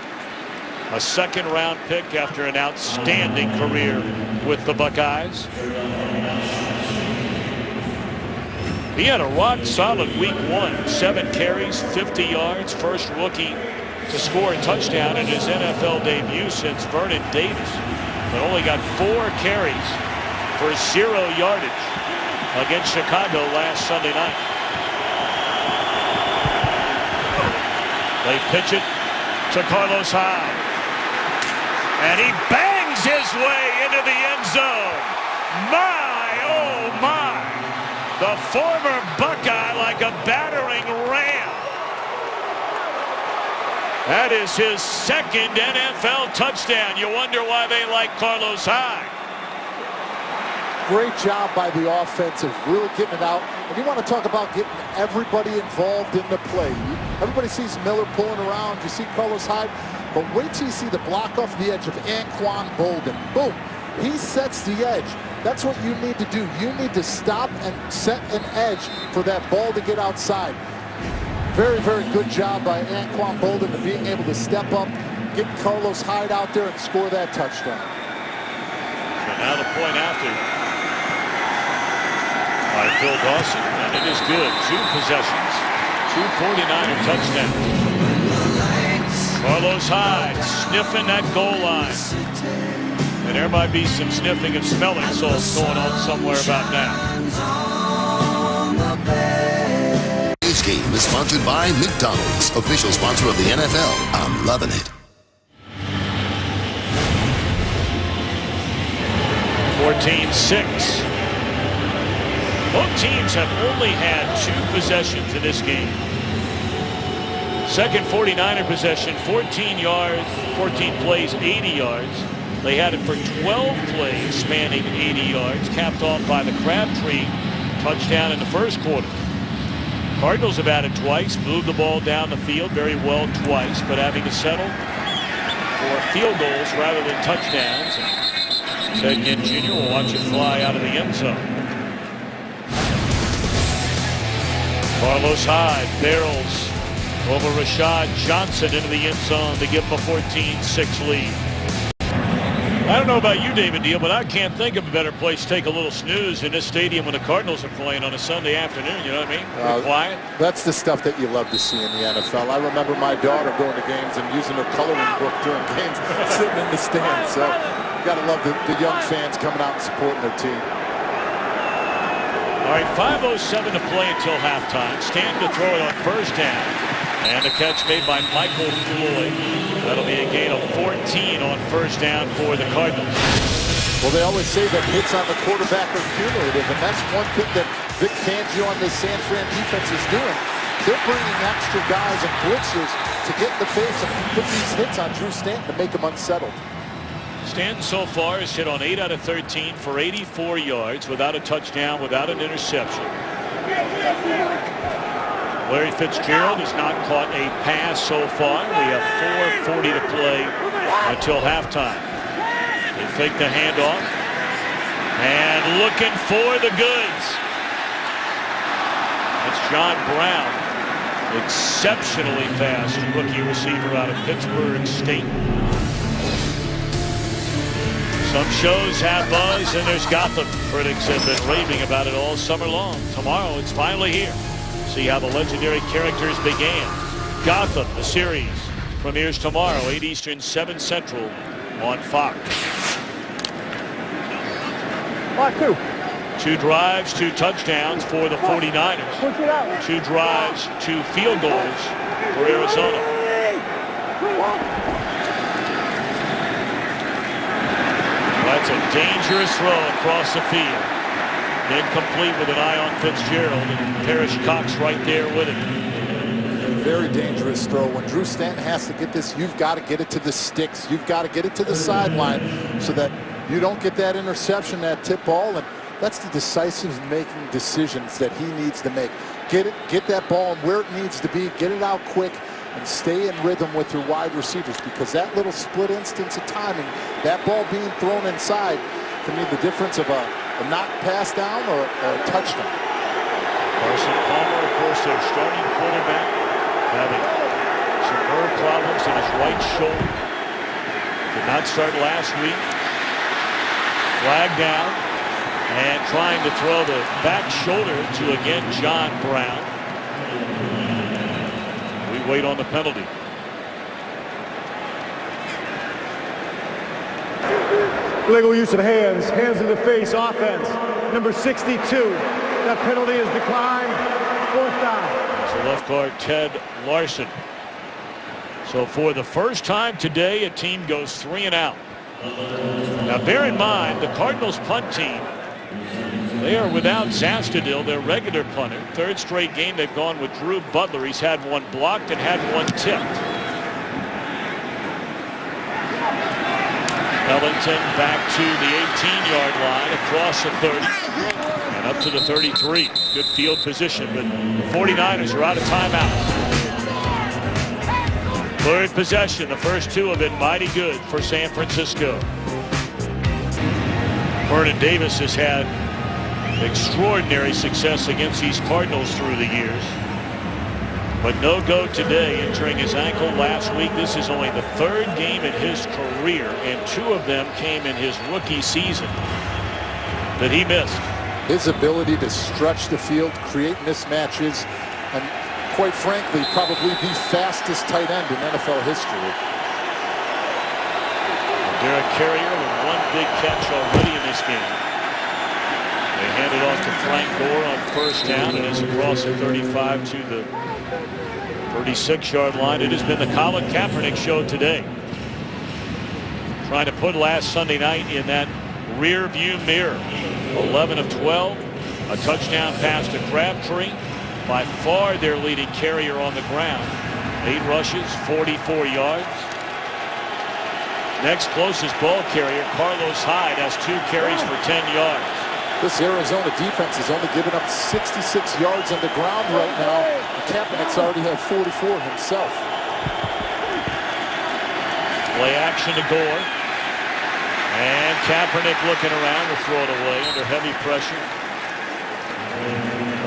A second-round pick after an outstanding career with the Buckeyes. He had a rock-solid week 1. 7 carries, 50 yards. First rookie to score a touchdown in his NFL debut since Vernon Davis. But only got 4 carries for 0 yardage against Chicago last Sunday night. They pitch it to Carlos Hyde. And he bangs his way into the end zone. My, oh my. The former Buckeye like a battering ram. That is his second NFL touchdown. You wonder why they like Carlos Hyde. Great job by the offense of really getting it out. And you want to talk about getting everybody involved in the play. Everybody sees Miller pulling around. You see Carlos Hyde. But wait till you see the block off the edge of Anquan Boldin. Boom. He sets the edge. That's what you need to do. You need to stop and set an edge for that ball to get outside. Very, very good job by Anquan Boldin to being able to step up, get Carlos Hyde out there and score that touchdown. And now the point after by Phil Dawson, and it is good. 2 possessions, 2 49er touchdowns. Carlos Hyde sniffing that goal line. And there might be some sniffing of smelling salts going on somewhere about now. Today's game is sponsored by McDonald's, official sponsor of the NFL. I'm loving it. 14-6. Both teams have only had 2 possessions in this game. Second 49er possession, 14 yards, 14 plays, 80 yards. They had it for 12 plays spanning 80 yards, capped off by the Crabtree touchdown in the first quarter. Cardinals have had it twice, moved the ball down the field very well twice, but having to settle for field goals rather than touchdowns. Ted Ginn Jr. will watch it fly out of the end zone. Carlos Hyde barrels over Rashad Johnson into the end zone to give him a 14-6 lead. I don't know about you, David Deal, but I can't think of a better place to take a little snooze in this stadium when the Cardinals are playing on a Sunday afternoon. You know what I mean? Pretty quiet. That's the stuff that you love to see in the NFL. I remember my daughter going to games and using her coloring book during games, sitting in the stands. So you got to love the young fans coming out and supporting their team. All right, 5:07 to play until halftime. Stanton to throw it on first down. And a catch made by Michael Floyd. That'll be a gain of 14 on first down for the Cardinals. Well, they always say that hits on the quarterback are cumulative, and that's one thing that Vic Fangio on the San Fran defense is doing. They're bringing extra guys and blitzers to get in the face and put these hits on Drew Stanton to make him unsettled. Stanton so far has hit on 8 out of 13 for 84 yards without a touchdown, without an interception. Larry Fitzgerald has not caught a pass so far. We have 4:40 to play until halftime. They fake the handoff. And looking for the goods. That's John Brown. Exceptionally fast rookie receiver out of Pittsburgh State. Some shows have buzz and there's Gotham. Critics have been raving about it all summer long. Tomorrow it's finally here. See how the legendary characters began. Gotham, the series, premieres tomorrow, 8 Eastern, 7 Central on Fox. 2 drives, 2 touchdowns for the 49ers. 2 drives, 2 field goals for Arizona. That's a dangerous throw across the field. Incomplete with an eye on Fitzgerald, and Parrish Cox right there with it. Very dangerous throw. When Drew Stanton has to get this, you've got to get it to the sticks. You've got to get it to the sideline so that you don't get that interception, that tip ball, and that's the decisive making decisions that he needs to make. Get that ball where it needs to be, get it out quick, and stay in rhythm with your wide receivers, because that little split instance of timing, that ball being thrown inside, can mean the difference of a knock pass down or a touchdown. Carson Palmer, of course, their starting quarterback, having some nerve problems in his right shoulder. Did not start last week. Flag down, and trying to throw the back shoulder to, again, John Brown. We wait on the penalty. Illegal use of hands in the face, offense. Number 62. That penalty is declined. 4th down. So left guard Ted Larson. So for the first time today, a team goes 3 and out. Now bear in mind, the Cardinals punt team, they are without Zastudil, their regular punter. 3rd straight game they've gone with Drew Butler. He's had one blocked and had one tipped. Ellington back to the 18-yard line, across the 30, and up to the 33. Good field position, but the 49ers are out of timeouts. 3rd possession. The first 2 have been mighty good for San Francisco. Vernon Davis has had extraordinary success against these Cardinals through the years, but no go today, injuring his ankle last week. This is only the 3rd game in his career, and 2 of them came in his rookie season that he missed. His ability to stretch the field, create mismatches, and quite frankly, probably the fastest tight end in NFL history. Derek Carrier with 1 big catch already in this game. They hand it off to Frank Gore on 1st down, and it's across the 35 to the 36-yard line. It has been the Colin Kaepernick show today. Trying to put last Sunday night in that rear view mirror. 11 of 12. A touchdown pass to Crabtree. By far their leading carrier on the ground. 8 rushes, 44 yards. Next closest ball carrier, Carlos Hyde, has 2 carries for 10 yards. This Arizona defense has only given up 66 yards on the ground right now. Kaepernick's already had 44 himself. Play action to Gore. And Kaepernick looking around will throw it away under heavy pressure.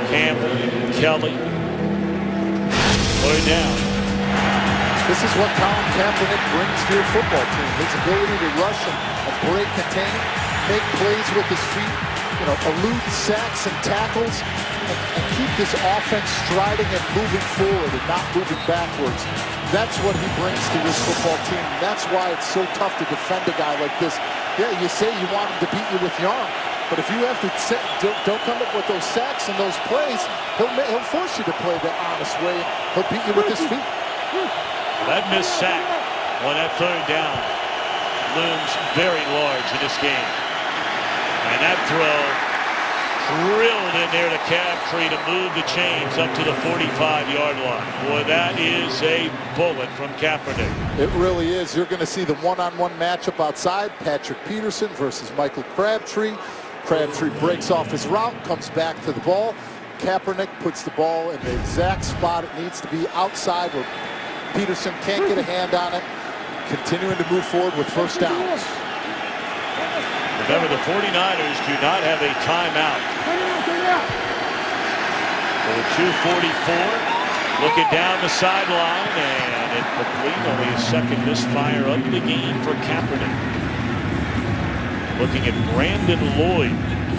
Campbell, Kelly. 3rd down. This is what Colin Kaepernick brings to your football team. His ability to rush and break, contain, make plays with his feet, elude sacks and tackles, and keep this offense striding and moving forward and not moving backwards. That's what he brings to this football team. That's why it's so tough to defend a guy like this. Yeah, you say you want him to beat you with your arm, but if you have to don't come up with those sacks and those plays, he'll force you to play the honest way. He'll beat you with his feet. That missed sack on that 3rd down looms very large in this game. And that throw drilled in there to Crabtree to move the chains up to the 45-yard line. Boy, that is a bullet from Kaepernick. It really is. You're going to see the one-on-one matchup outside. Patrick Peterson versus Michael Crabtree. Crabtree breaks off his route, comes back to the ball. Kaepernick puts the ball in the exact spot it needs to be, outside where Peterson can't get a hand on it. Continuing to move forward with 1st downs. Remember, the 49ers do not have a timeout. So the 2:44, looking down the sideline, and incomplete. Only a 2nd misfire of the game for Kaepernick. Looking at Brandon Lloyd.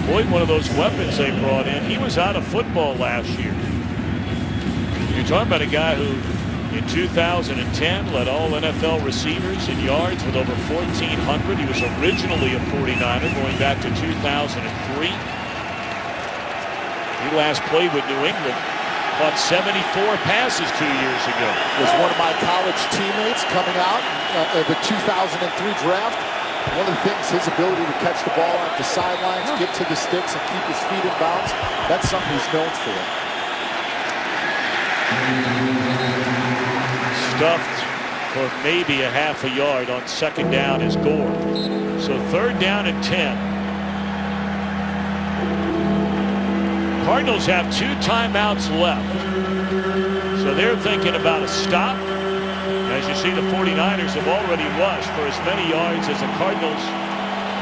Lloyd, one of those weapons they brought in. He was out of football last year. You're talking about a guy who, in 2010, led all NFL receivers in yards with over 1,400. He was originally a 49er going back to 2003. He last played with New England. Caught 74 passes 2 years ago. Was one of my college teammates coming out at the 2003 draft. One of the things, his ability to catch the ball at the sidelines, get to the sticks, and keep his feet in bounds, that's something he's known for. Stuffed for maybe a half a yard on 2nd down is Gore. So 3rd down and 10. Cardinals have 2 timeouts left. So they're thinking about a stop As you see, the 49ers have already rushed for as many yards as the Cardinals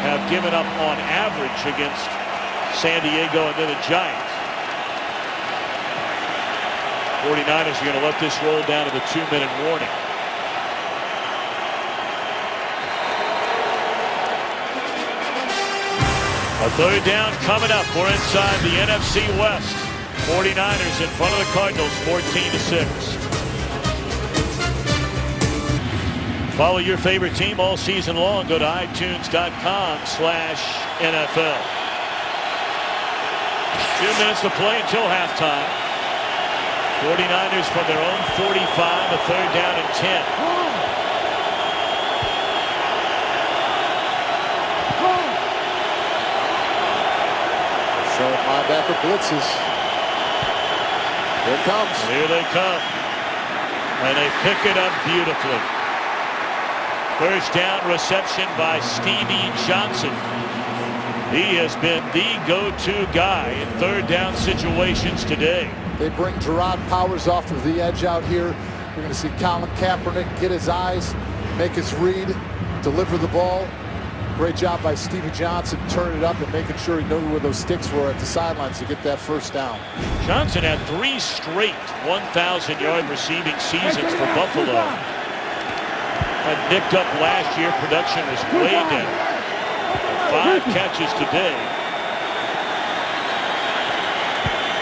have given up on average against San Diego and then the Giants. 49ers are going to let this roll down to the 2-minute warning. A third down coming up. We're inside the NFC West. 49ers in front of the Cardinals, 14-6. Follow your favorite team all season long. Go to iTunes.com/NFL. 2 minutes to play until halftime. 49ers from their own 45, a third down and 10. Showing linebacker blitzes. Here it comes. Here they come. And they pick it up beautifully. First down reception by Stevie Johnson. He has been the go-to guy in third down situations today. They bring Gerard Powers off of the edge out here. You're going to see Colin Kaepernick get his eyes, make his read, deliver the ball. Great job by Stevie Johnson turning it up and making sure he knew where those sticks were at the sidelines to get that first down. Johnson had 3 straight 1,000-yard receiving seasons for Buffalo. Had nicked up last year. Production was way down. 5 catches today.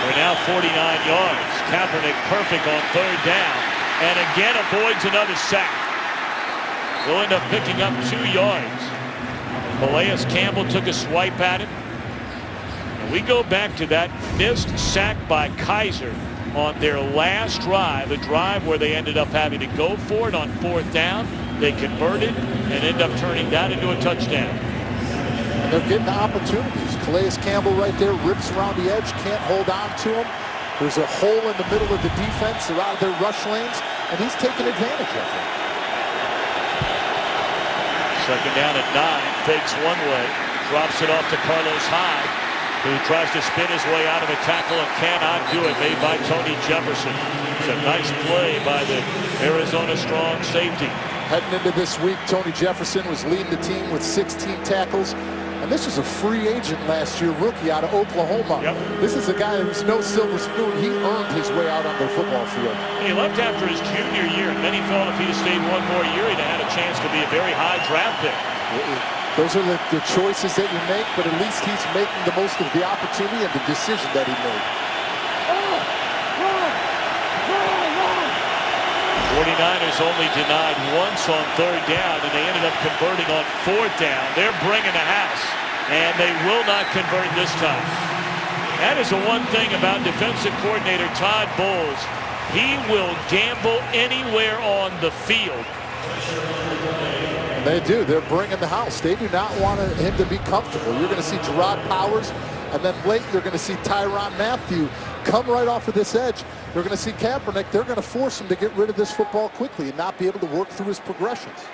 We're now 49 yards. Kaepernick perfect on third down. And again avoids another sack. Will end up picking up 2 yards. Calais Campbell took a swipe at him. And we go back to that missed sack by Kaiser on their last drive. A drive where they ended up having to go for it on fourth down. They converted and end up turning that into a touchdown. And they're getting the opportunities. Calais Campbell right there rips around the edge, can't hold on to him. There's a hole in the middle of the defense. They're out of their rush lanes, and he's taking advantage of it. Second down at 9, fakes one way, drops it off to Carlos Hyde, who tries to spin his way out of a tackle and cannot do it, made by Tony Jefferson. It's a nice play by the Arizona strong safety. Heading into this week, Tony Jefferson was leading the team with 16 tackles. And this was a free agent last year, rookie out of Oklahoma. Yep. This is a guy who's no silver spoon. He earned his way out on the football field. He left after his junior year, and many felt if he'd have stayed one more year, he'd have had a chance to be a very high draft pick. Those are the choices that you make, but at least he's making the most of the opportunity and the decision that he made. 49ers only denied once on third down, and they ended up converting on fourth down. They're bringing the house, and they will not convert this time. That is the one thing about defensive coordinator Todd Bowles. He will gamble anywhere on the field. They do. They're bringing the house. They do not want him to be comfortable. You're going to see Gerard Powers, and then late you're going to see Tyrann Mathieu come right off of this edge. You're going to see Kaepernick. They're going to force him to get rid of this football quickly and not be able to work through his progressions.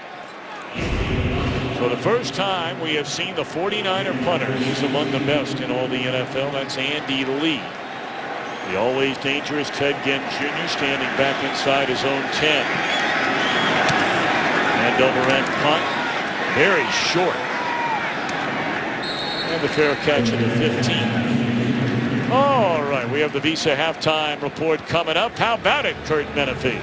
For the first time, we have seen the 49er punter. He's among the best in all the NFL. That's Andy Lee. The always dangerous Ted Ginn Jr. standing back inside his own 10. And over end punt. Very short. And the fair catch at the 15. All right, we have the Visa halftime report coming up. How about it, Kurt Menefee?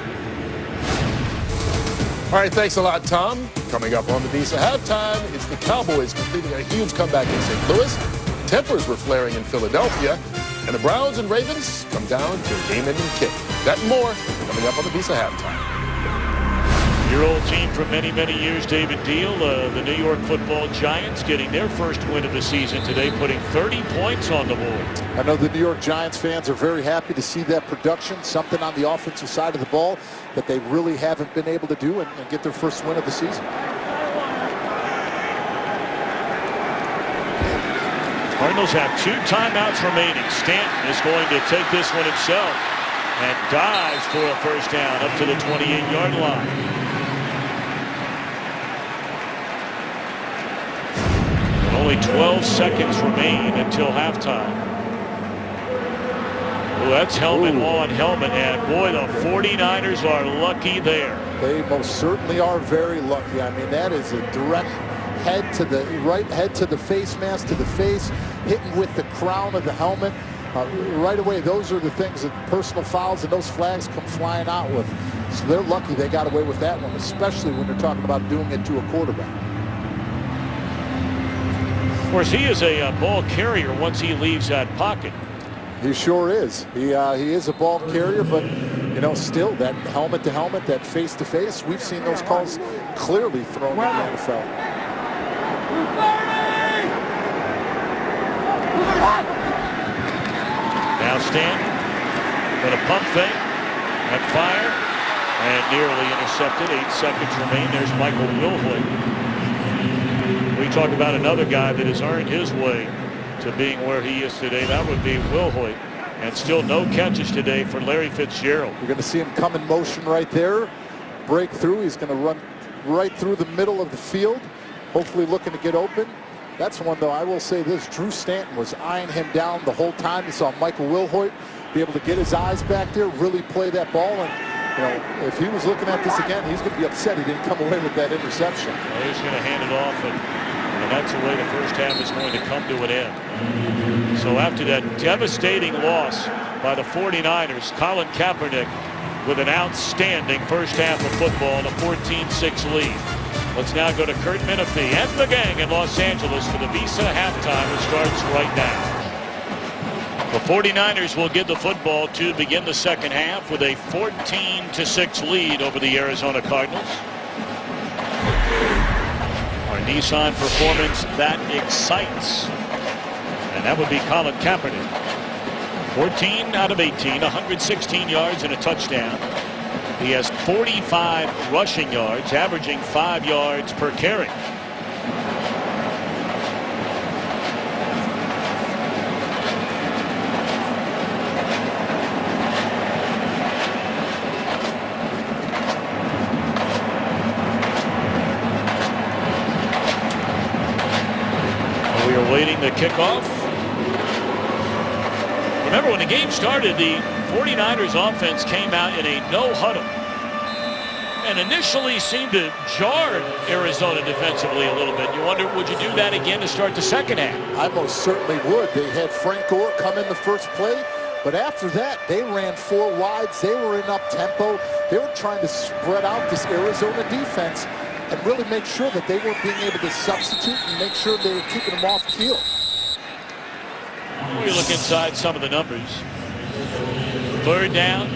All right, thanks a lot, Tom. Coming up on the Visa halftime, it's the Cowboys completing a huge comeback in St. Louis. Tempers were flaring in Philadelphia. And the Browns and Ravens come down to a game-ending kick. That and more coming up on the Visa halftime. Your old team for many, many years, David Deal, the New York Football Giants, getting their first win of the season today, putting 30 points on the board. I know the New York Giants fans are very happy to see that production, something on the offensive side of the ball that they really haven't been able to do and get their first win of the season. Cardinals have 2 timeouts remaining. Stanton is going to take this one himself and dives for a first down up to the 28-yard line. Only 12 seconds remain until halftime. Well, that's helmet on helmet, and boy, the 49ers are lucky there. They most certainly are very lucky. I mean, that is a direct head to the head to the face mask, to the face, hitting with the crown of the helmet. Right away, those are the things that personal fouls and those flags come flying out with. So they're lucky they got away with that one, especially when they're talking about doing it to a quarterback. Of course, he is a ball carrier once he leaves that pocket. He sure is. He is a ball carrier, but you know, still that helmet to helmet, that face to face, we've seen those calls clearly thrown in the NFL. Now Stanton, but a pump fake and fire, and nearly intercepted. 8 seconds remain. There's Michael Wilhoit. We talk about another guy that has earned his way to being where he is today. That would be Wilhoit. And still no catches today for Larry Fitzgerald. You're going to see him come in motion right there. Break through. He's going to run right through the middle of the field. Hopefully looking to get open. That's one, though, I will say this. Drew Stanton was eyeing him down the whole time. He saw Michael Wilhoit be able to get his eyes back there, really play that ball. And, you know, if he was looking at this again, he's going to be upset he didn't come away with that interception. Well, he's going to hand it off, and that's the way the first half is going to come to an end. So after that devastating loss by the 49ers, Colin Kaepernick with an outstanding first half of football and a 14-6 lead. Let's now go to Kurt Menefee and the gang in Los Angeles for the Visa halftime. It starts right now. The 49ers will get the football to begin the second half with a 14-6 lead over the Arizona Cardinals. Our Nissan performance that excites. And that would be Colin Kaepernick. 14 out of 18, 116 yards and a touchdown. He has 45 rushing yards, averaging 5 yards per carry. We are waiting the kickoff. Remember, when the game started, the 49ers offense came out in a no huddle and initially seemed to jar Arizona defensively a little bit. You wonder, would you do that again to start the second half? I most certainly would. They had Frank Gore come in the first play, but after that, they ran 4 wides. They were in up tempo. They were trying to spread out this Arizona defense and really make sure that they weren't being able to substitute and make sure they were keeping them off keel. We look inside some of the numbers. Third down,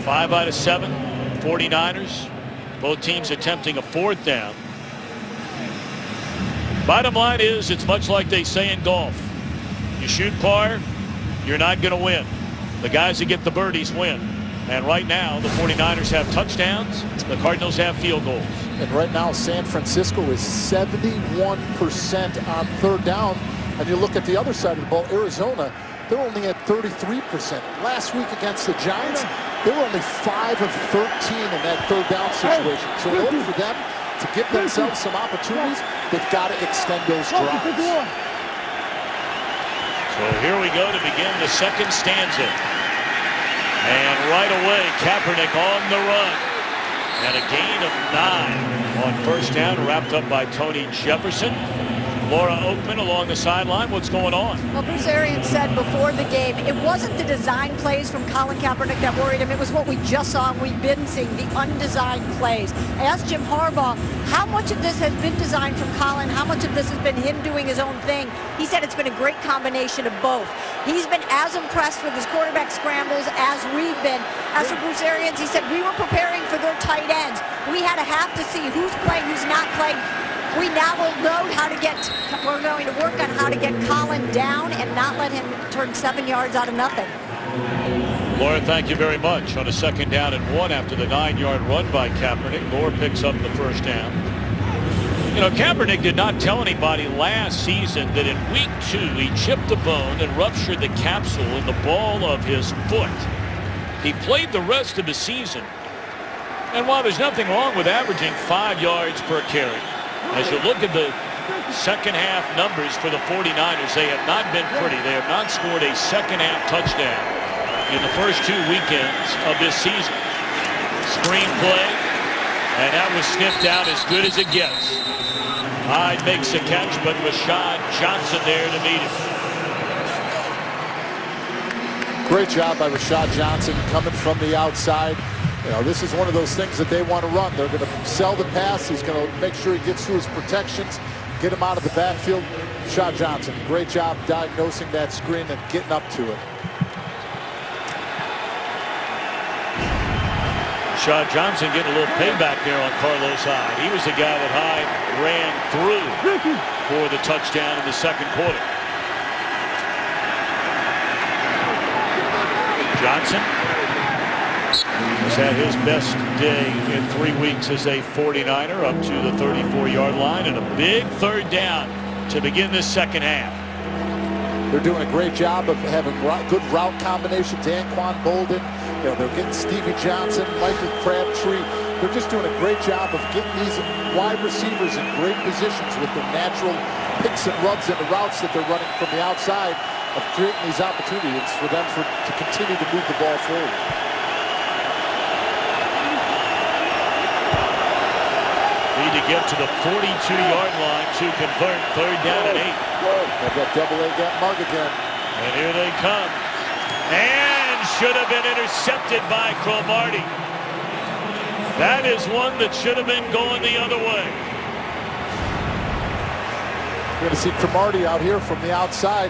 5 out of 7, 49ers. Both teams attempting a fourth down. Bottom line is, it's much like they say in golf. You shoot par, you're not going to win. The guys that get the birdies win. And right now, the 49ers have touchdowns. The Cardinals have field goals. And right now, San Francisco is 71% on third down. And you look at the other side of the ball, Arizona, they're only at 33%. Last week against the Giants, they were only 5 of 13 in that third down situation. So in order for them to give themselves some opportunities, they've got to extend those drives. So here we go to begin the second stanza. And right away, Kaepernick on the run. And a gain of 9 on first down, wrapped up by Tony Jefferson. Laura Oakman along the sideline. What's going on? Well, Bruce Arians said before the game, it wasn't the design plays from Colin Kaepernick that worried him. It was what we just saw and we've been seeing, the undesigned plays. I asked Jim Harbaugh, how much of this has been designed from Colin? How much of this has been him doing his own thing? He said it's been a great combination of both. He's been as impressed with his quarterback scrambles as we've been. As for Bruce Arians, he said, we were preparing for their tight ends. We had to have to see who's playing, who's not playing. We now will know how to we're going to work on how to get Colin down and not let him turn 7 yards out of nothing. Laura, thank you very much. On a second down and 1 after the 9-yard run by Kaepernick, Laura picks up the first down. You know, Kaepernick did not tell anybody last season that in week 2 he chipped a bone and ruptured the capsule in the ball of his foot. He played the rest of the season. And while there's nothing wrong with averaging 5 yards per carry, as you look at the second half numbers for the 49ers, they have not been pretty. They have not scored a second half touchdown in the first 2 weekends of this season. Screen play, and that was sniffed out as good as it gets. Hyde makes a catch, but Rashad Johnson there to meet him. Great job by Rashad Johnson coming from the outside. You know, this is one of those things that they want to run. They're going to sell the pass. He's going to make sure he gets through his protections, get him out of the backfield. Rashad Johnson, great job diagnosing that screen and getting up to it. Rashad Johnson getting a little payback there on Carlos Hyde. He was the guy that Hyde ran through for the touchdown in the second quarter. Johnson has had his best day in 3 weeks as a 49er, up to the 34-yard line, and a big third down to begin this second half. They're doing a great job of having good route combinations. Anquan Bolden, you know, they're getting Stevie Johnson, Michael Crabtree. They're just doing a great job of getting these wide receivers in great positions with their natural picks and rubs and the routes that they're running from the outside, of creating these opportunities for them to continue to move the ball forward. Need to get to the 42-yard line to convert. Third down and 8. Got that double-A gap mark again. And here they come. And should have been intercepted by Cromartie. That is one that should have been going the other way. We're going to see Cromartie out here from the outside.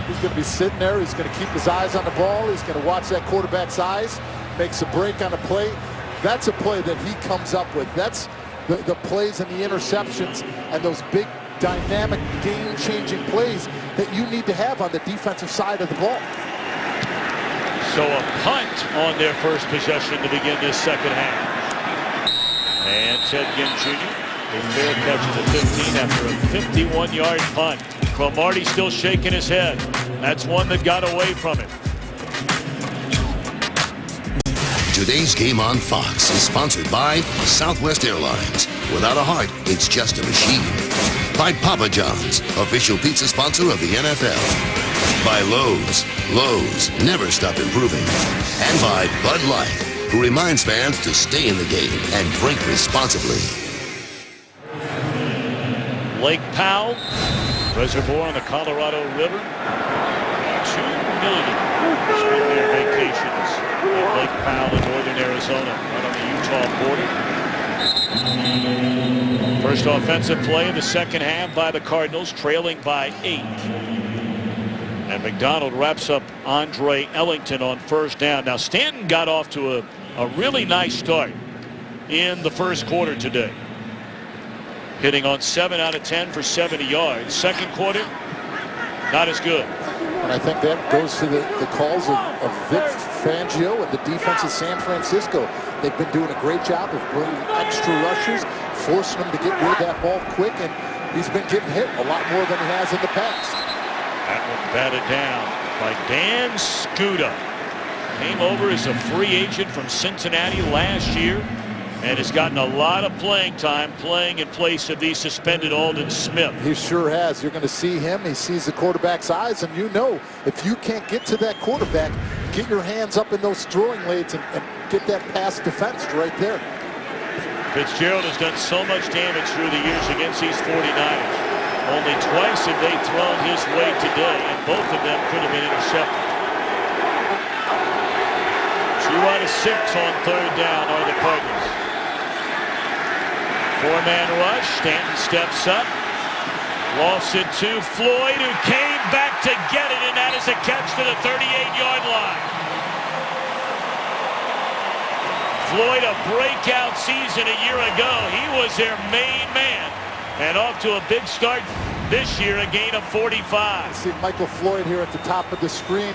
He's going to be sitting there. He's going to keep his eyes on the ball. He's going to watch that quarterback's eyes. Makes a break on a play. That's a play that he comes up with. That's the plays and the interceptions and those big, dynamic, game-changing plays that you need to have on the defensive side of the ball. So a punt on their first possession to begin this second half. And Ted Ginn Jr. a fair catch at the 15 after a 51-yard punt. Cromartie still shaking his head. That's one that got away from him. Today's game on Fox is sponsored by Southwest Airlines. Without a heart, it's just a machine. By Papa John's, official pizza sponsor of the NFL. By Lowe's. Lowe's, never stop improving. And by Bud Light, who reminds fans to stay in the game and drink responsibly. Lake Powell, reservoir on the Colorado River. 2 million spend their vacations at Lake Powell in northern Arizona, right on the Utah border. First offensive play of the second half by the Cardinals, trailing by 8. And McDonald wraps up Andre Ellington on first down. Now Stanton got off to a really nice start in the first quarter today, hitting on 7 out of 10 for 70 yards. Second quarter, not as good. And I think that goes to the calls of Vic Fangio and the defense of San Francisco. They've been doing a great job of bringing extra rushers, forcing them to get rid of that ball quick, and he's been getting hit a lot more than he has in the past. That one batted down by Dan Scuda. Came over as a free agent from Cincinnati last year and has gotten a lot of playing time playing in place of the suspended Aldon Smith. He sure has. You're going to see him. He sees the quarterback's eyes, and you know if you can't get to that quarterback, get your hands up in those throwing lanes and get that pass defense right there. Fitzgerald has done so much damage through the years against these 49ers. Only twice have they thrown his way today, and both of them could have been intercepted. 2 out of 6 on third down are the Cardinals. 4-man rush. Stanton steps up. Lofts it to Floyd, who came back to get it, and that is a catch to the 38-yard line. Floyd, a breakout season a year ago. He was their main man. And off to a big start this year, a gain of 45. You see Michael Floyd here at the top of the screen.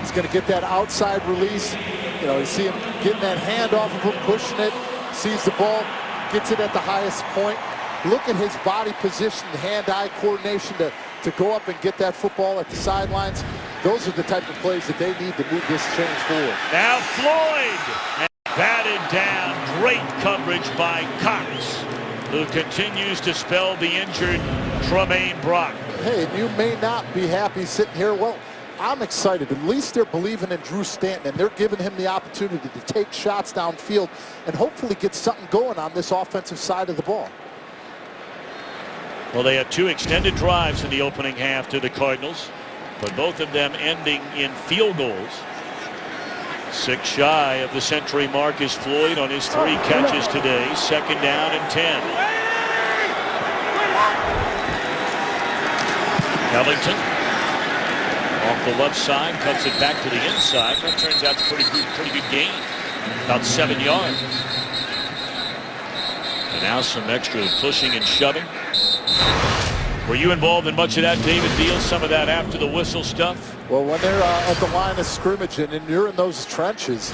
He's going to get that outside release. You know, you see him getting that hand off of him, pushing it, sees the ball, gets it at the highest point. Look at his body position, hand-eye coordination to go up and get that football at the sidelines. Those are the type of plays that they need to move this change forward. Now Floyd, and batted down. Great coverage by Cox, who continues to spell the injured Tremaine Brock. Hey, you may not be happy sitting here. Well, I'm excited. At least they're believing in Drew Stanton, and they're giving him the opportunity to take shots downfield and hopefully get something going on this offensive side of the ball. Well, they had 2 extended drives in the opening half to the Cardinals, but both of them ending in field goals. 6 shy of the century mark is Floyd on his 3 catches today. 2nd down and 10. Ellington off the left side, cuts it back to the inside. That turns out to pretty good gain, about 7 yards. And now some extra pushing and shoving. Were you involved in much of that, David Deal? Some of that after the whistle stuff? Well, when they're at the line of scrimmage and you're in those trenches,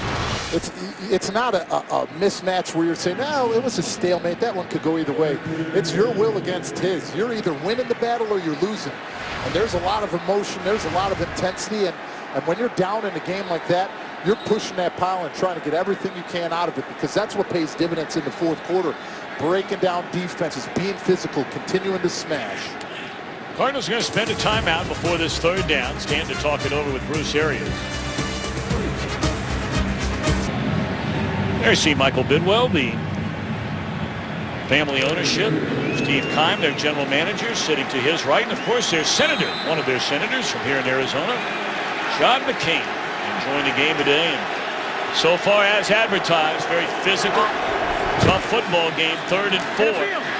it's not a mismatch where you're saying, no, it was a stalemate. That one could go either way. It's your will against his. You're either winning the battle or you're losing. And there's a lot of emotion. There's a lot of intensity. And when you're down in a game like that, you're pushing that pile and trying to get everything you can out of it, because that's what pays dividends in the 4th quarter. Breaking down defenses, being physical, continuing to smash. Cardinals are going to spend a timeout before this 3rd down. Stand to talk it over with Bruce Arians. There you see Michael Bidwell, the family ownership. Steve Keim, their general manager, sitting to his right. And, of course, their senator, one of their senators from here in Arizona, John McCain, enjoying the game today. And so far, as advertised, very physical, tough football game. 3rd and 4.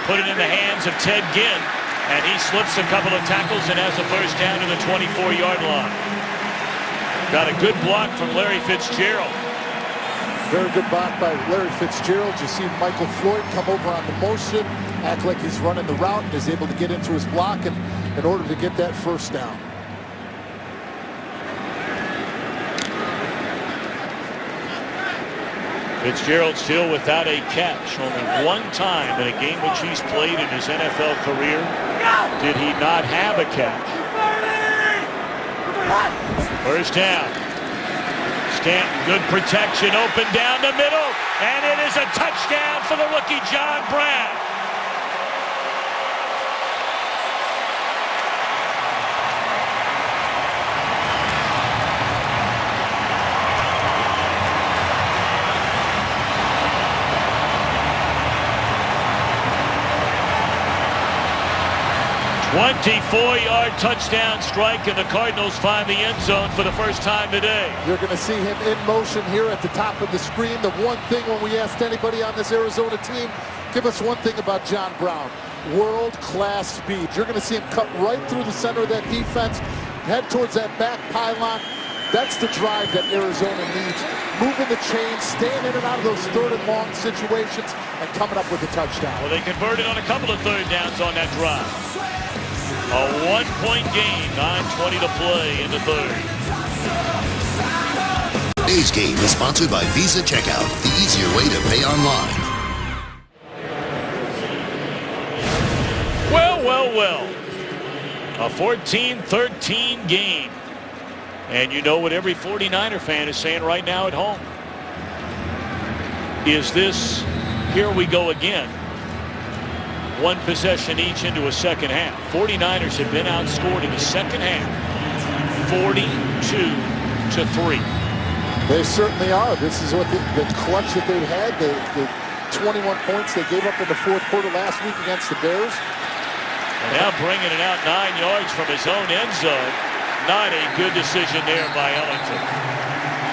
Put it in the hands of Ted Ginn. And he slips a couple of tackles and has a first down to the 24-yard line. Got a good block from Larry Fitzgerald. Very good block by Larry Fitzgerald. You see Michael Floyd come over on the motion, act like he's running the route, and is able to get into his block in order to get that first down. Fitzgerald still without a catch. Only 1 time in a game which he's played in his NFL career did he not have a catch. First down. Stanton, good protection, open down the middle, and it is a touchdown for the rookie John Brown. A 24-yard touchdown strike, and the Cardinals find the end zone for the first time today. You're going to see him in motion here at the top of the screen. The one thing when we asked anybody on this Arizona team, give us one thing about John Brown: world-class speed. You're going to see him cut right through the center of that defense, head towards that back pylon. That's the drive that Arizona needs. Moving the chains, staying in and out of those 3rd and long situations, and coming up with a touchdown. Well, they converted on a couple of 3rd downs on that drive. A 1-point game, 9:20 to play in the 3rd. Today's game is sponsored by Visa Checkout, the easier way to pay online. Well. A 14-13 game. And you know what every 49er fan is saying right now at home. Is this, here we go again? 1 possession each into a second half. 49ers have been outscored in the second half, 42-3. They certainly are. This is what the clutch that they've had, the 21 points they gave up in the 4th quarter last week against the Bears. And now bringing it out 9 yards from his own end zone. Not a good decision there by Ellington.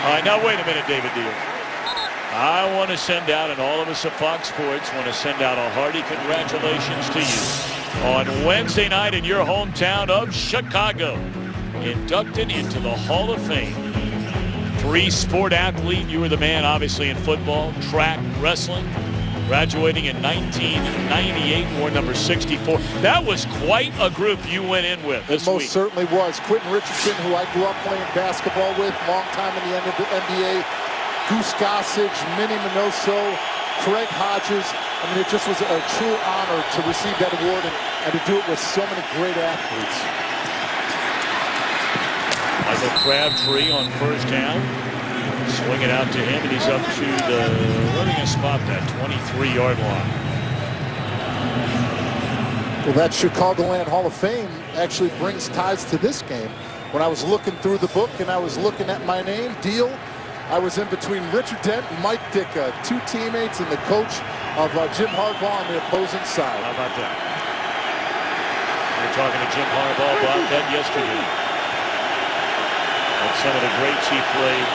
All right, now wait a minute, David Deal. I want to send out, and all of us at Fox Sports want to send out a hearty congratulations to you on Wednesday night in your hometown of Chicago. Inducted into the Hall of Fame. 3-sport athlete. You were the man, obviously, in football, track, wrestling. Graduating in 1998, wore number 64. That was quite a group you went in with this week. It most certainly was. Quentin Richardson, who I grew up playing basketball with, long time in the NBA. Goose Gossage, Minnie Minoso, Craig Hodges. I mean, it just was a true honor to receive that award and to do it with so many great athletes. Michael Crabtree on first down. Swing it out to him, and he's up to the, where are they going to spot that, 23-yard line. Well, that Chicagoland Hall of Fame actually brings ties to this game. when I was looking through the book and I was looking at my name, Deal, I was in between Richard Dent and Mike Ditka, 2 teammates and the coach of Jim Harbaugh on the opposing side. How about that? We were talking to Jim Harbaugh about that yesterday. And some of the greats he played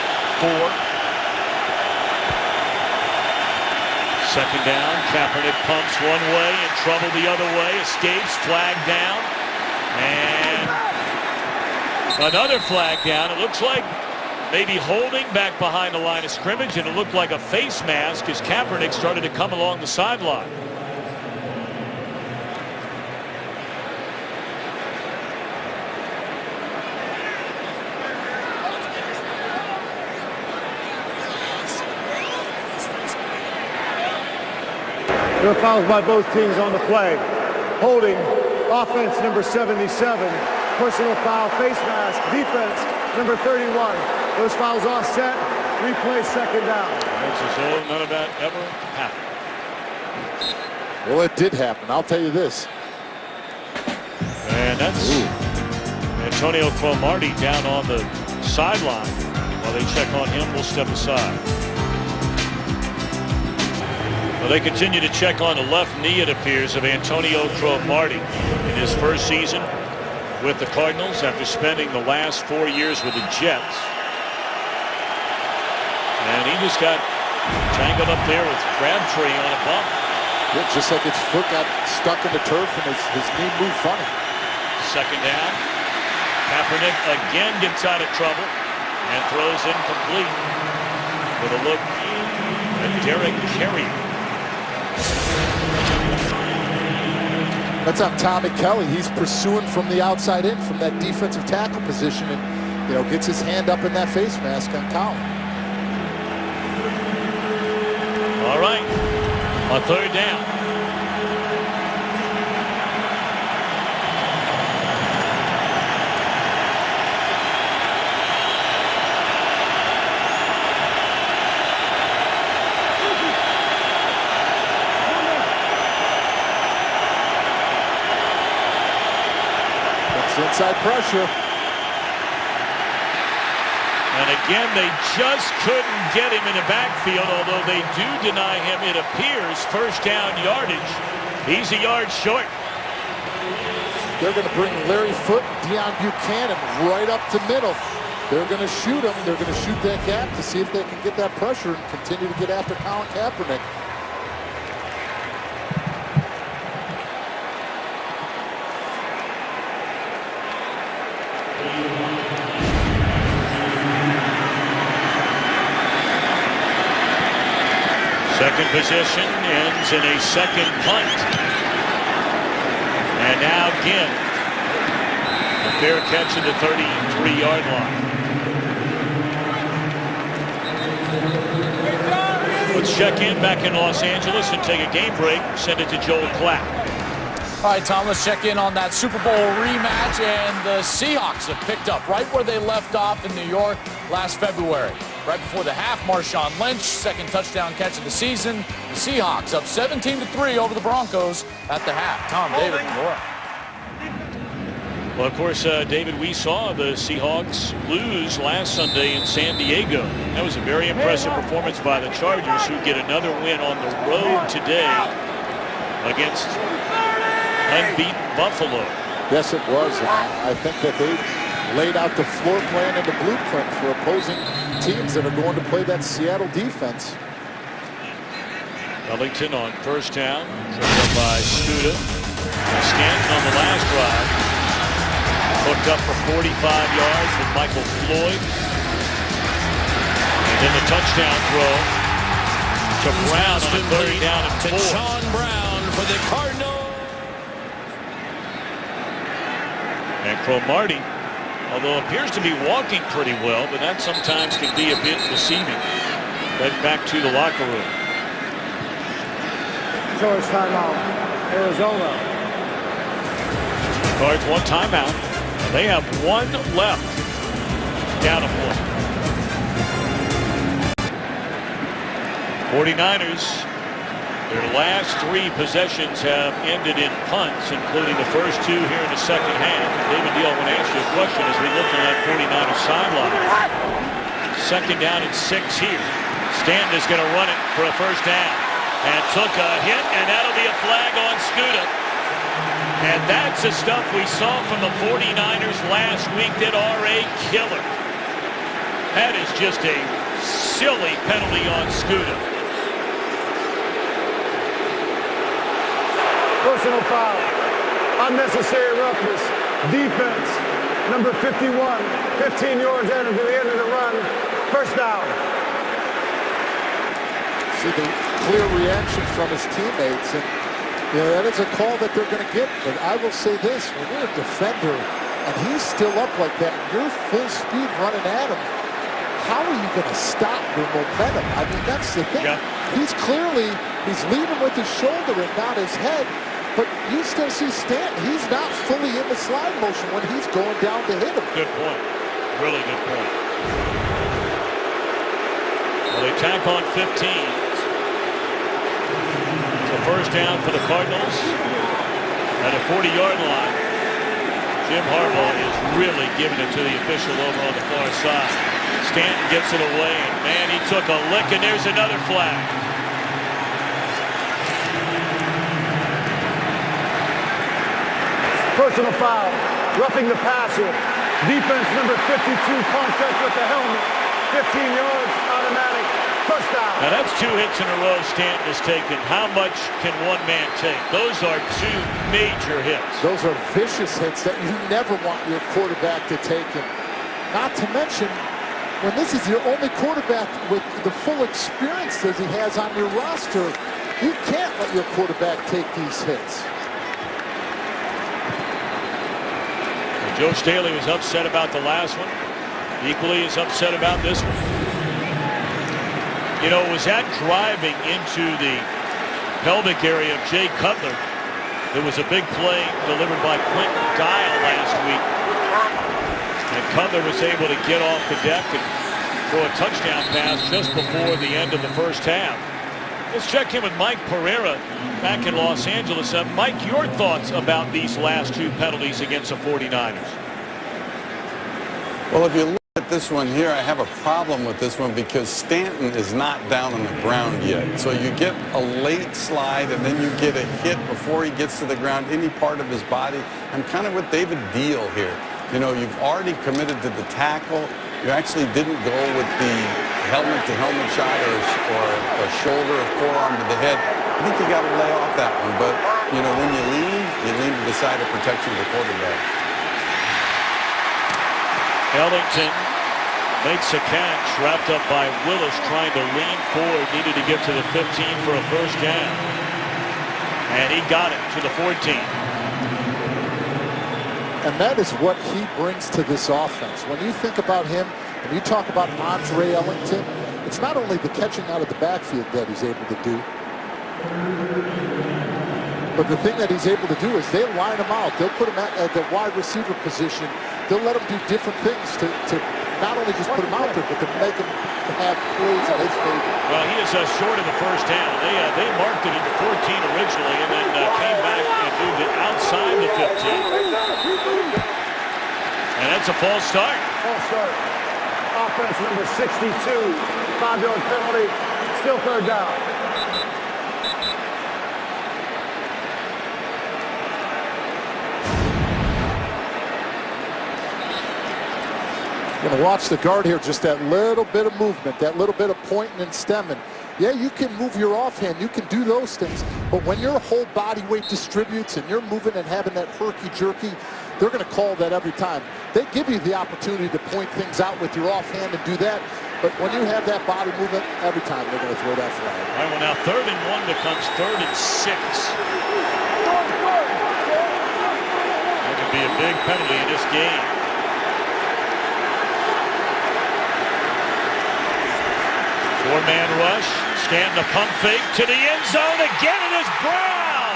for. Second down, Kaepernick pumps one way, in trouble the other way, escapes, flag down, and another flag down. It looks like maybe holding back behind the line of scrimmage, and it looked like a face mask as Kaepernick started to come along the sideline. There are fouls by both teams on the play. Holding, offense number 77. Personal foul, face mask, defense number 31. Those fouls offset. Replay, second down. It's as though none of that ever happened. Well, it did happen. I'll tell you this. And that's Antonio Cromartie down on the sideline. While they check on him, we'll step aside. Well, they continue to check on the left knee, it appears, of Antonio Cromartie in his first season with the Cardinals after spending the last 4 years with the Jets. And he just got tangled up there with Crabtree on a bump. Yeah, just like his foot got stuck in the turf and his knee moved funny. Second down. Kaepernick again gets out of trouble and throws incomplete with a look at Derek Carrier. That's on Tommy Kelly. He's pursuing from the outside in from that defensive tackle position and, gets his hand up in that face mask on Colin. All right, on third down. Inside pressure. And again, they just couldn't get him in the backfield, although they do deny him, it appears, first down yardage. He's a yard short. They're going to bring Larry Foote and Deion Buchanan right up to middle. They're going to shoot him. They're going to shoot that gap to see if they can get that pressure and continue to get after Colin Kaepernick. Second possession ends in a second punt. And now again, a fair catch at the 33-yard line. Let's check in back in Los Angeles and take a game break. Send it to Joel Klatt. All right, Tom, let's check in on that Super Bowl rematch, and the Seahawks have picked up right where they left off in New York last February. Right before the half, Marshawn Lynch, second touchdown catch of the season. The Seahawks up 17-3 over the Broncos at the half. Tom, David, and Laura. Well, of course, David, we saw the Seahawks lose last Sunday in San Diego. That was a very impressive performance by the Chargers, who get another win on the road today against unbeaten Buffalo. Yes, it was. I think that they laid out the floor plan and the blueprint for opposing teams that are going to play that Seattle defense. Wellington on first down, tripped up by Studa. Stanton on the last drive, hooked up for 45 yards with Michael Floyd. And then the touchdown throw to Brown on third down and 4. Sean Brown for the Cardinals. And Cromartie, although appears to be walking pretty well, but that sometimes can be a bit deceiving. Head back to the locker room. Short timeout, Arizona. Cards one timeout. They have one left. Down a point. 49ers Their last 3 possessions have ended in punts, including the first 2 here in the second half. David Deal, I want to ask you a question as we look on that 49ers sideline. Second down and 6 here. Stanton is going to run it for a first down. And took a hit, and that'll be a flag on Scuda. And that's the stuff we saw from the 49ers last week that are a killer. That is just a silly penalty on Scuda. Personal foul. Unnecessary roughness. Defense. Number 51. 15 yards into the end of the run. First down. See the clear reaction from his teammates. And that is a call that they're going to get. But I will say this. When you're a defender and he's still up like that, you're full speed running at him. How are you going to stop your momentum? I mean, that's the thing. Yeah. He's leading with his shoulder and not his head. But you still see Stanton. He's not fully in the slide motion when he's going down to hit him. Good point. Really good point. Well, they tack on 15. It's a first down for the Cardinals at a 40-yard line. Jim Harbaugh is really giving it to the official over on the far side. Stanton gets it away, and man, he took a lick, and there's another flag. Personal foul. Roughing the passer. Defense number 52. Contact with the helmet. 15 yards. Automatic. First down. Now that's 2 hits in a row Stanton has taken. How much can one man take? Those are 2 major hits. Those are vicious hits that you never want your quarterback to take. And not to mention, when this is your only quarterback with the full experience that he has on your roster, you can't let your quarterback take these hits. Joe Staley was upset about the last one. Equally as upset about this one. You know, it was that driving into the pelvic area of Jay Cutler. There was a big play delivered by Quentin Dial last week. And Cutler was able to get off the deck and throw a touchdown pass just before the end of the first half. Let's check in with Mike Pereira back in Los Angeles. Mike, your thoughts about these last 2 penalties against the 49ers? Well, if you look at this one here, I have a problem with this one because Stanton is not down on the ground yet. So you get a late slide and then you get a hit before he gets to the ground, any part of his body. I'm kind of with David Deal here. You know, you've already committed to the tackle. You actually didn't go with the helmet-to-helmet shot or a shoulder or forearm to the head. I think you got to lay off that one. But, you know, when you lean to the side of protection of the quarterback. Ellington makes a catch, wrapped up by Willis, trying to lean forward, needed to get to the 15 for a first down. And he got it to the 14. And that is what he brings to this offense. When you think about him, when you talk about Andre Ellington, it's not only the catching out of the backfield that he's able to do, but the thing that he's able to do is they line him out. They'll put him at the wide receiver position. They'll let him do different things to not only just put him out there, but to make him have plays in his favor. Well, he is short of the first down. They marked it into 14 originally and then came back and moved it outside the 15. And that's a false start. False start. Offense number 62. 5-yard penalty. Still third down. You're going to watch the guard here, just that little bit of movement, that little bit of pointing and stemming. Yeah, you can move your offhand, you can do those things, but when your whole body weight distributes and you're moving and having that herky-jerky, they're going to call that every time. They give you the opportunity to point things out with your offhand and do that, but when you have that body movement, every time they're going to throw that flag. All right, well now 3rd and 1 becomes 3rd and 6. That could be a big penalty in this game. Four-man rush. Stanton a pump fake to the end zone. Again, it is Brown.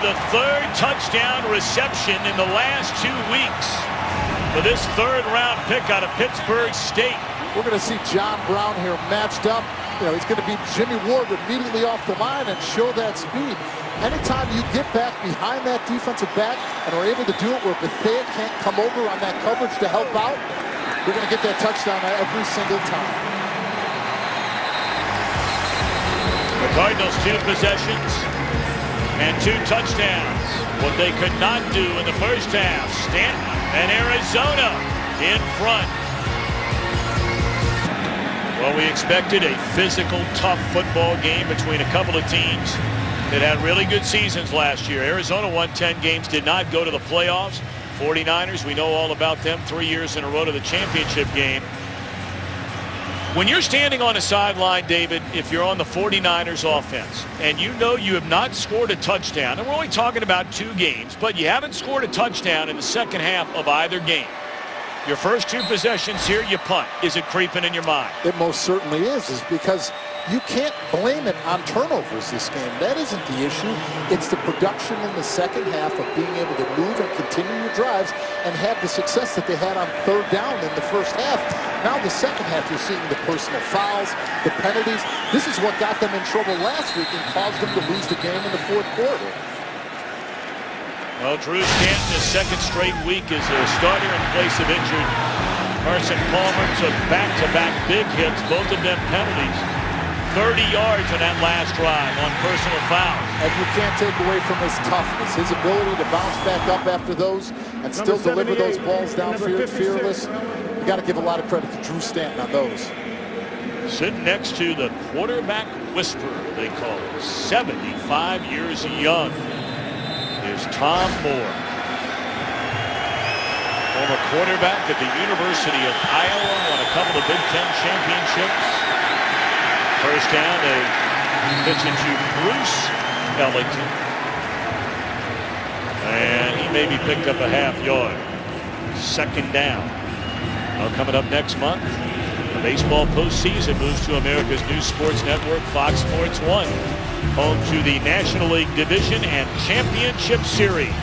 the third touchdown reception in the last 2 weeks for this third-round pick out of Pittsburgh State. We're going to see John Brown here matched up. You know, he's going to beat Jimmy Ward immediately off the line and show that speed. Anytime you get back behind that defensive back and are able to do it where Bethea can't come over on that coverage to help out, you're going to get that touchdown every single time. The Cardinals 2 possessions and 2 touchdowns. What they could not do in the first half. Stanton and Arizona in front. Well, we expected a physical, tough football game between a couple of teams that had really good seasons last year. Arizona won 10 games, did not go to the playoffs. 49ers, we know all about them, 3 years in a row to the championship game. When you're standing on a sideline, David, if you're on the 49ers offense, and you know you have not scored a touchdown, and we're only talking about 2 games, but you haven't scored a touchdown in the second half of either game. Your first 2 possessions here, you punt. Is it creeping in your mind? It most certainly is because you can't blame it on turnovers this game. That isn't the issue. It's the production in the second half of being able to move and continue your drives and have the success that they had on third down in the first half. Now the second half, you're seeing the personal fouls, the penalties. This is what got them in trouble last week and caused them to lose the game in the fourth quarter. Well, Drew Stanton, his second straight week as a starter in place of injured Carson Palmer, took back-to-back big hits, both of them penalties. 30 yards on that last drive on personal fouls. And you can't take away from his toughness, his ability to bounce back up after those and still deliver those balls downfield fearless. You got to give a lot of credit to Drew Stanton on those. Sitting next to the quarterback whisperer, they call it, 75 years young, is Tom Moore. Former quarterback at the University of Iowa, won a couple of Big Ten championships. First down, they pitch it to Bruce Ellington. And he maybe picked up a half yard. Second down. Now coming up next month, the baseball postseason moves to America's new sports network, Fox Sports 1. Home to the National League Division and Championship Series.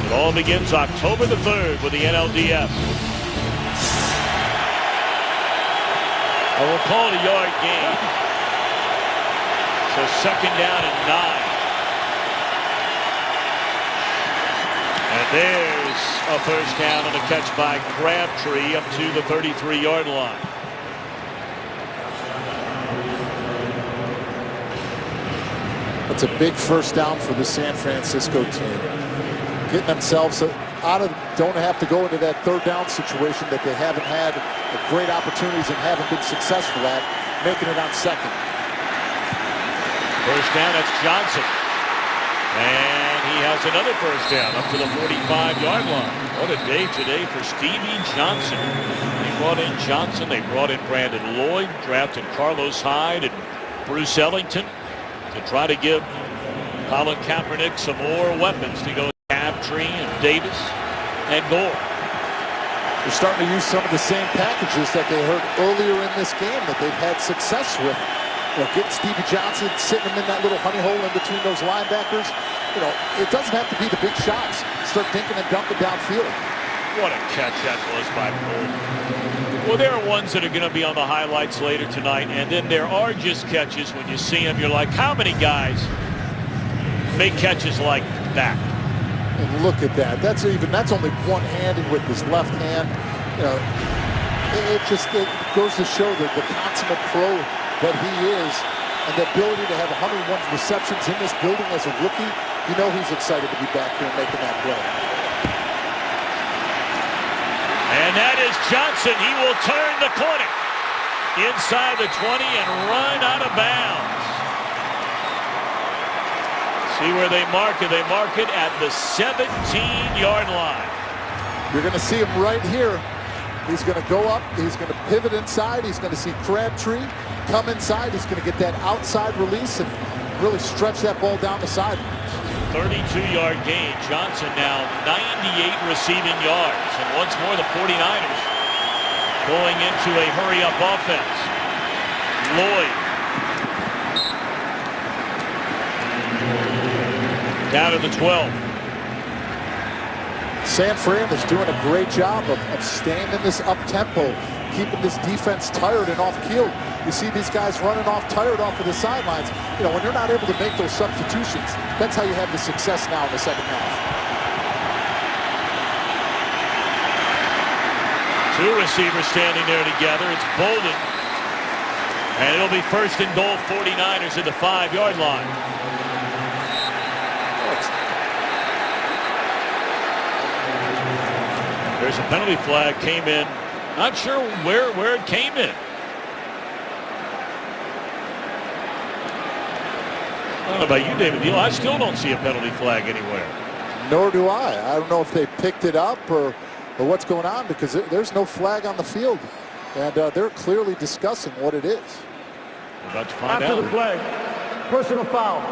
It all begins October the 3rd with the NLDS. I will call it a yard gain. So second down and 9. And there's a first down on a catch by Crabtree up to the 33-yard line. It's a big first down for the San Francisco team. Getting themselves out of, don't have to go into that third down situation that they haven't had great opportunities and haven't been successful at, making it on second. First down, that's Johnson. And he has another first down up to the 45-yard line. What a day today for Stevie Johnson. They brought in Johnson, they brought in Brandon Lloyd, drafted Carlos Hyde and Bruce Ellington to try to give Colin Kaepernick some more weapons to go with Crabtree and Davis and Gore. They're starting to use some of the same packages that they heard earlier in this game that they've had success with. You know, getting Stevie Johnson, sitting him in that little honey hole in between those linebackers. You know, it doesn't have to be the big shots. Start dinking and dunking downfield. What a catch that was by Cole. Well, there are ones that are going to be on the highlights later tonight, and then there are just catches when you see them. You're like, how many guys make catches like that? And look at that. That's only one-handed with his left hand. You know, it goes to show that the consummate pro that he is, and the ability to have 101 receptions in this building as a rookie. You know he's excited to be back here and making that play. And that is Johnson. He will turn the corner inside the 20 and run out of bounds. See where they mark it. They mark it at the 17-yard line. You're going to see him right here. He's going to go up. He's going to pivot inside. He's going to see Crabtree come inside. He's going to get that outside release and really stretch that ball down the sideline. 32-yard gain. Johnson now 98 receiving yards. And once more the 49ers going into a hurry-up offense. Lloyd. Down to the 12. San Fran is doing a great job of staying in this up-tempo, keeping this defense tired and off-field. You see these guys running off tired off of the sidelines. You know, when you're not able to make those substitutions, that's how you have the success now in the second half. Two receivers standing there together. It's Bolden. And it'll be first and goal, 49ers at the 5-yard line. There's a penalty flag came in. Not sure where it came in. I don't know about you, David Neal. I still don't see a penalty flag anywhere. Nor do I. I don't know if they picked it up or what's going on, because there's no flag on the field. And they're clearly discussing what it is. We're about to find After out. the play, personal foul,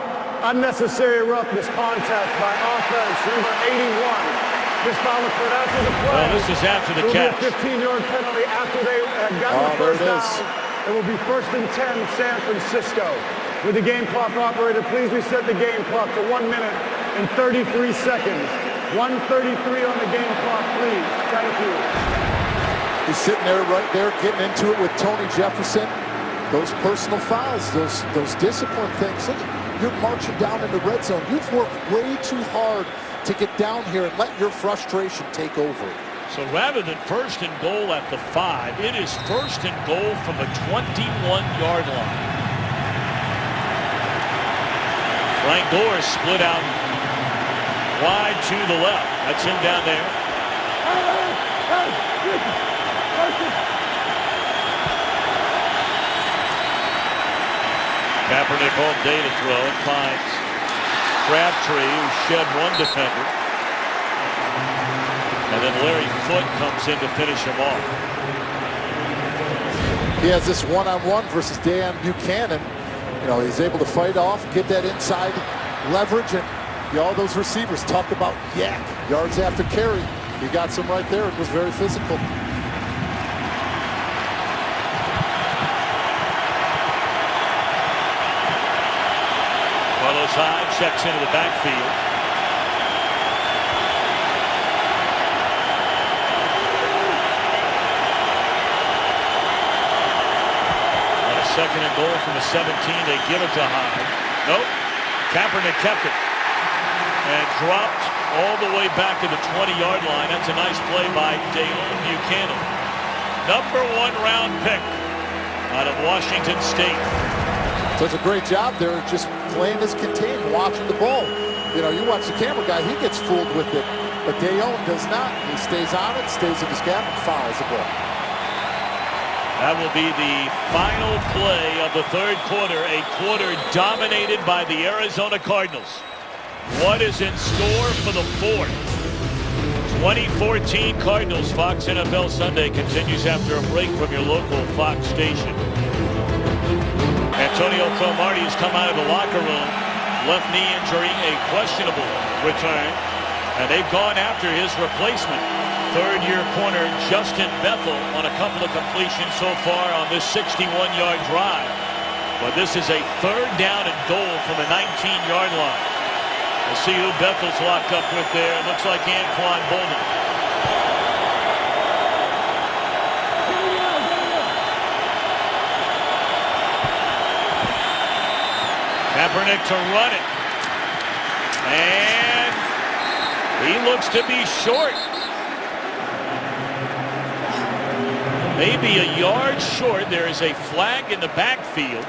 unnecessary roughness contact by offense, number 81. This foul occurred after the play. Well, this is after the catch. It will be a 15-yard penalty after they had gotten the first down. It will be first and 10, San Francisco. With the game clock operator, please reset the game clock to 1 minute and 33 seconds. 1:33 on the game clock, please. Thank you. He's sitting there right there getting into it with Tony Jefferson. Those personal fouls, those discipline things. Look, you're marching down in the red zone. You've worked way too hard to get down here and let your frustration take over. So rather than first and goal at the 5, it is first and goal from the 21-yard line. Frank Gore split out wide to the left. That's him down there. Kaepernick all day to throw and finds Crabtree, who shed one defender. And then Larry Foote comes in to finish him off. He has this one-on-one versus Dan Buchanan. You know, he's able to fight off, get that inside leverage, and all those receivers talk about yak, yards after carry. He got some right there. It was very physical. Carlos Hyde checks into the backfield. On a second and goal from the 17, they give it to Hyde. Nope. Kaepernick kept it and dropped all the way back to the 20-yard line. That's a nice play by Dayton Buchanan. Number 1 round pick out of Washington State. Does a great job there, just playing as contained, watching the ball. You know, you watch the camera guy, he gets fooled with it, but Dayon does not. He stays on it, stays in his gap, and fouls the ball. That will be the final play of the third quarter, a quarter dominated by the Arizona Cardinals. What is in store for the fourth? 2014 Cardinals Fox NFL Sunday continues after a break from your local Fox station. Antonio Cromartie has come out of the locker room. Left knee injury, a questionable return. And they've gone after his replacement, third-year corner Justin Bethel, on a couple of completions so far on this 61-yard drive. But this is a third down and goal from the 19-yard line. We'll see who Bethel's locked up with there. It looks like Anquan Bolden. Kaepernick to run it. And he looks to be short. Maybe a yard short. There is a flag in the backfield.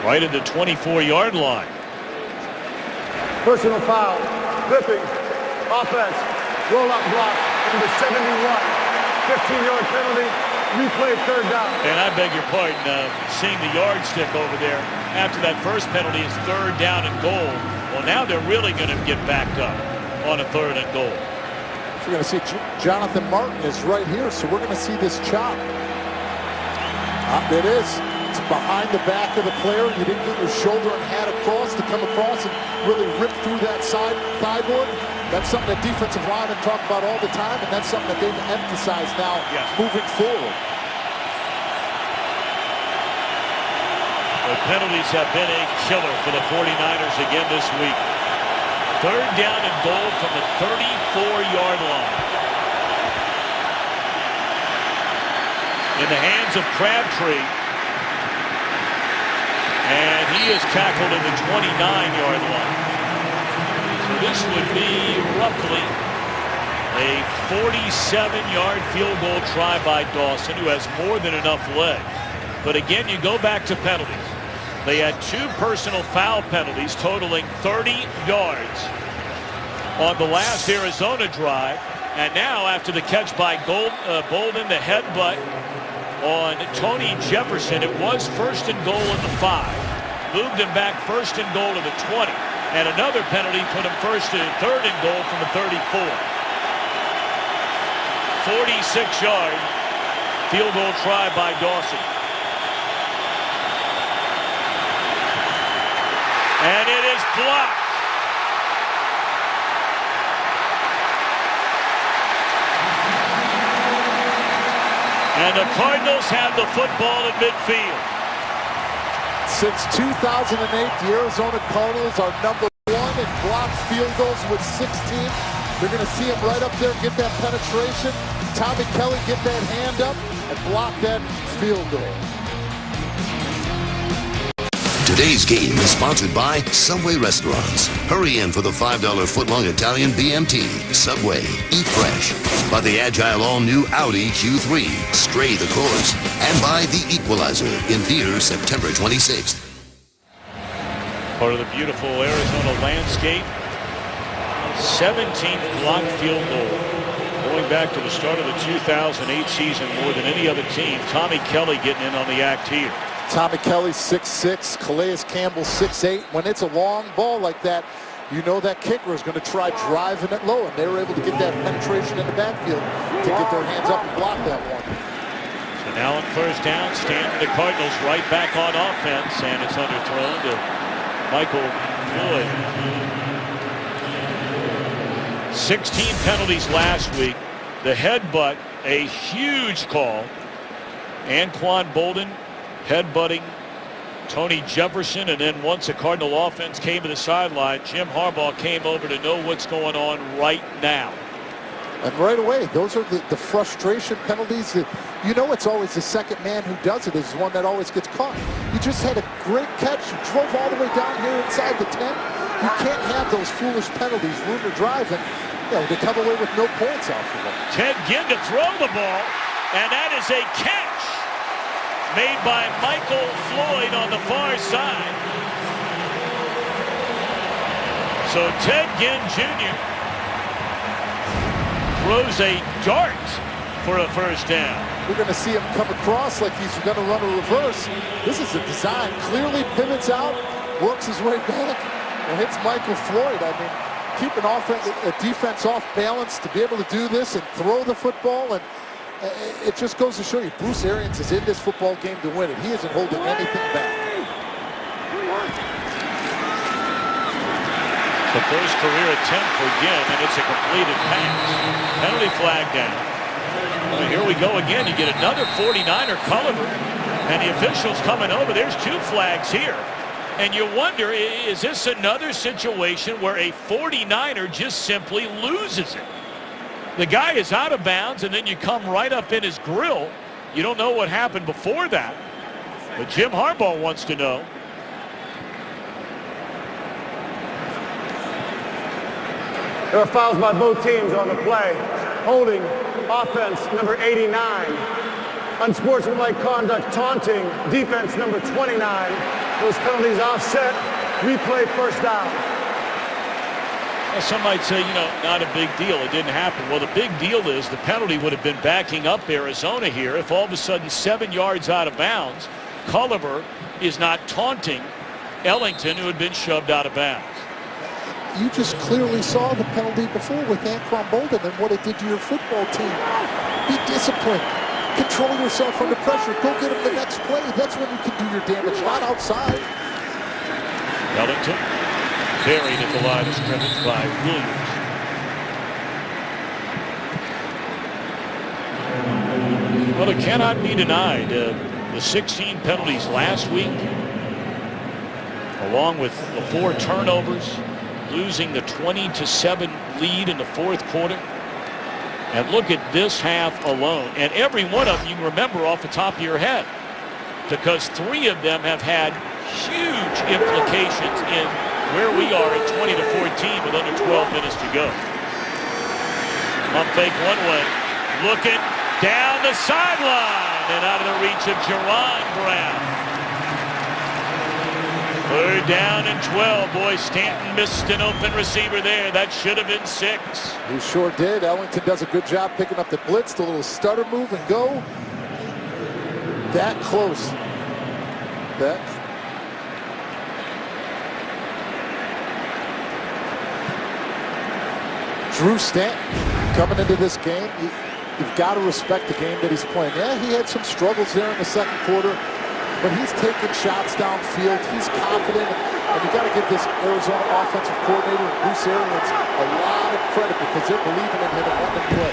Right at the 24-yard line. Personal foul, clipping, offense, roll-up block, number 71, 15-yard penalty, replay third down. And I beg your pardon, seeing the yardstick over there after that first penalty is third down and goal. Well, now they're really going to get backed up on a third and goal. We're going to see Jonathan Martin is right here, so we're going to see this chop. It is. It's behind the back of the player. You didn't get your shoulder and hat across to come across and really rip through that side thigh board. That's something that defensive linemen talk about all the time, and that's something that they've emphasized now moving forward. The penalties have been a killer for the 49ers again this week. 3rd down and goal from the 34-yard line. In the hands of Crabtree. And he is tackled at the 29-yard line. So this would be roughly a 47-yard field goal try by Dawson, who has more than enough leg. But again, you go back to penalties. They had 2 personal foul penalties totaling 30 yards on the last Arizona drive. And now after the catch by Bolden, the headbutt on Tony Jefferson, it was 1st and goal at the 5. Moved him back 1st and goal to the 20. And another penalty put him 3rd and goal from the 34. 46-yard field goal try by Dawson. And it is blocked. And the Cardinals have the football at midfield. Since 2008, the Arizona Cardinals are number 1 in blocked field goals with 16. They're going to see him right up there get that penetration. Tommy Kelly get that hand up and block that field goal. Today's game is sponsored by Subway Restaurants. Hurry in for the $5 footlong Italian BMT. Subway, eat fresh. By the agile all-new Audi Q3, stray the course. And by the Equalizer in theaters September 26th. Part of the beautiful Arizona landscape. 17th blocked field goal. Going back to the start of the 2008 season more than any other team. Tommy Kelly getting in on the act here. Tommy Kelly 6'6", Calais Campbell 6'8". When it's a long ball like that, you know that kicker is going to try driving it low, and they were able to get that penetration in the backfield to get their hands up and block that one. So now on 1st down, Stanton, the Cardinals right back on offense, and it's underthrown to Michael Floyd. 16 penalties last week. The headbutt, a huge call. Anquan Bolden headbutting Tony Jefferson, and then once the Cardinal offense came to the sideline, Jim Harbaugh came over to know what's going on right now. And right away, those are the frustration penalties that, you know, it's always the second man who does it is one that always gets caught. You just had a great catch. You drove all the way down here inside the 10. You can't have those foolish penalties, ruin the drive, and they come away with no points out for them. Ted Ginn to throw the ball, and that is a catch made by Michael Floyd on the far side. So Ted Ginn Jr. throws a dart for a 1st down. We're going to see him come across like he's going to run a reverse. This is a design. Clearly pivots out, works his way back, and hits Michael Floyd. I mean, keep a defense off balance to be able to do this and throw the football, and it just goes to show you Bruce Arians is in this football game to win it. He isn't holding anything back. The first career attempt for Ginn, and it's a completed pass. Penalty flag down. Well, here we go again. You get another 49er Culliver, and the officials coming over. There's 2 flags here. And you wonder, is this another situation where a 49er just simply loses it? The guy is out of bounds, and then you come right up in his grill. You don't know what happened before that. But Jim Harbaugh wants to know. There are fouls by both teams on the play. Holding, offense, number 89. Unsportsmanlike conduct, taunting, defense, number 29. Those penalties offset. Replay 1st down. Well, some might say, not a big deal. It didn't happen. Well, the big deal is the penalty would have been backing up Arizona here if all of a sudden 7 yards out of bounds, Culliver is not taunting Ellington, who had been shoved out of bounds. You just clearly saw the penalty before with Anquan Bolden and what it did to your football team. Be disciplined. control yourself under pressure. Go get him the next play. That's when you can do your damage, not outside. Ellington buried at the line of scrimmage by Williams. Well, it cannot be denied. The 16 penalties last week, along with the 4 turnovers, losing the 20-7 lead in the fourth quarter. And look at this half alone. And every one of them you can remember off the top of your head, because 3 of them have had huge implications in where we are at 20-14 with under 12 minutes to go. Pump fake one way, looking down the sideline and out of the reach of Jerron Brown. 3rd down and 12. Boy, Stanton missed an open receiver there. That should have been 6. He sure did. Ellington does a good job picking up the blitz, the little stutter move and go. That close. Drew Stanton coming into this game. You've got to respect the game that he's playing. Yeah, he had some struggles there in the second quarter, but he's taking shots downfield. He's confident, and you got to give this Arizona offensive coordinator, Bruce Arians, a lot of credit because they're believing in him and letting him play.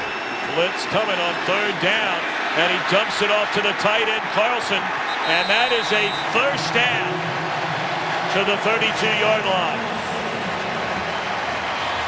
Blitz coming on 3rd down, and he dumps it off to the tight end, Carlson, and that is a 1st down to the 32-yard line.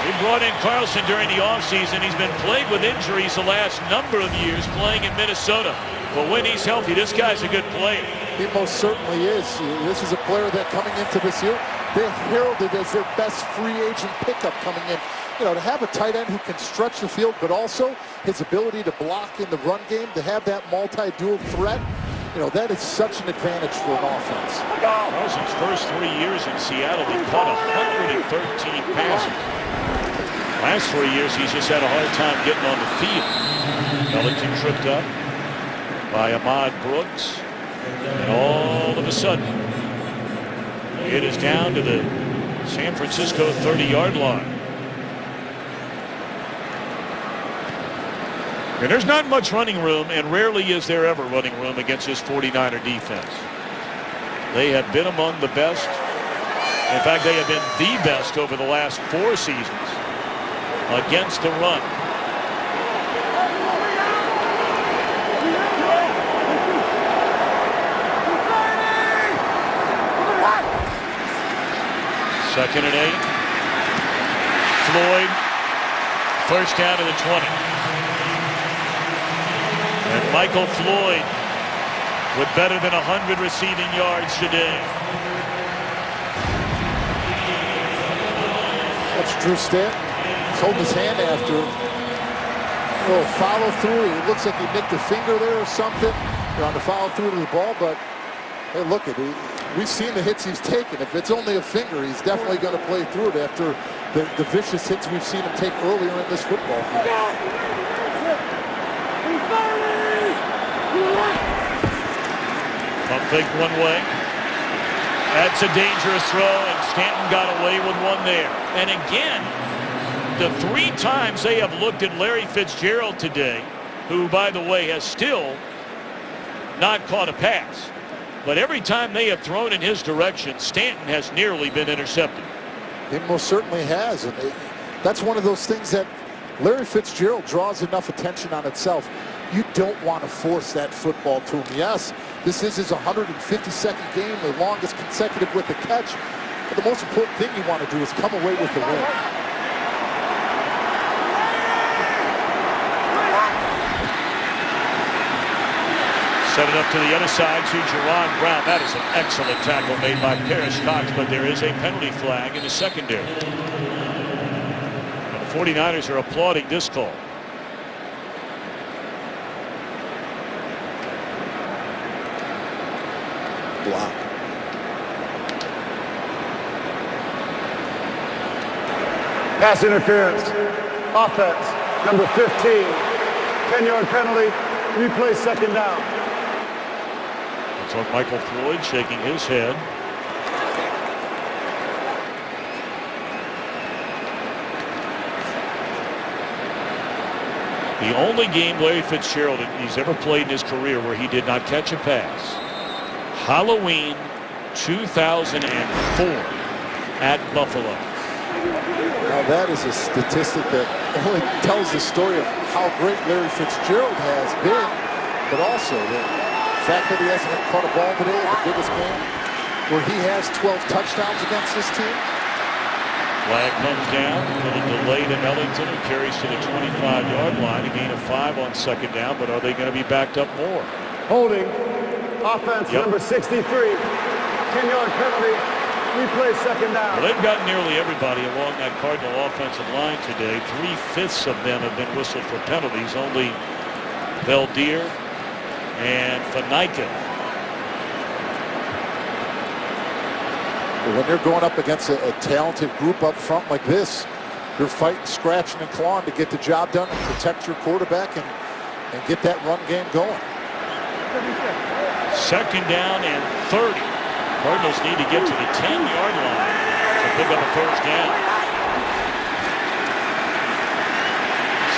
We brought in Carlson during the offseason. He's been plagued with injuries the last number of years playing in Minnesota. But when he's healthy, this guy's a good player. He most certainly is. This is a player that coming into this year, they heralded as their best free agent pickup coming in. You know, to have a tight end who can stretch the field, but also his ability to block in the run game, to have that multi-dual threat, you know, that is such an advantage for an offense. Carson's first 3 years in Seattle, he caught 113 passes. Last 3 years, he's just had a hard time getting on the field. Ellington tripped up by Ahmad Brooks. And all of a sudden, it is down to the San Francisco 30-yard line. And there's not much running room, and rarely is there ever running room against this 49er defense. They have been among the best. In fact, they have been the best over the last 4 seasons against the run. Second and 8. Floyd, 1st down to the 20. And Michael Floyd with better than 100 receiving yards today. That's Drew Stanton. He's holding his hand after a little follow through. It looks like he nicked a finger there or something. They're on the follow through to the ball, but hey, look at it. We've seen the hits he's taken. If it's only a finger, he's definitely going to play through it after the vicious hits we've seen him take earlier in this football game. Pump fake one way. That's a dangerous throw, and Stanton got away with one there. And again, the 3 times they have looked at Larry Fitzgerald today, who, by the way, has still not caught a pass. But every time they have thrown in his direction, Stanton has nearly been intercepted. He most certainly has. And that's one of those things that Larry Fitzgerald draws enough attention on itself. You don't want to force that football to him. Yes, this is his 152nd game, the longest consecutive with the catch. But the most important thing you want to do is come away with the win. Set it up to the other side to Jerron Brown. That is an excellent tackle made by Paris Cox, but there is a penalty flag in the secondary. And the 49ers are applauding this call. Block. Pass interference. Offense. Number 15. 10-yard penalty. Replay 2nd down. So Michael Floyd shaking his head. The only game Larry Fitzgerald he's ever played in his career where he did not catch a pass. Halloween 2004 at Buffalo. Now that is a statistic that only tells the story of how great Larry Fitzgerald has been, but also the fact that he hasn't caught a ball today in the biggest game where he has 12 touchdowns against this team. Flag comes down, a little delay to Ellington, who carries to the 25-yard line. A gain of 5 on second down, but are they going to be backed up more? Holding. Offense number 63. 10-yard penalty. Replay second down. Well, they've got nearly everybody along that Cardinal offensive line today. 3/5 of them have been whistled for penalties. Only Beldier and Fanica. When you're going up against a talented group up front like this, you're fighting, scratching, and clawing to get the job done and protect your quarterback and get that run game going. Second down and 30. Cardinals need to get to the 10-yard line to pick up a first down.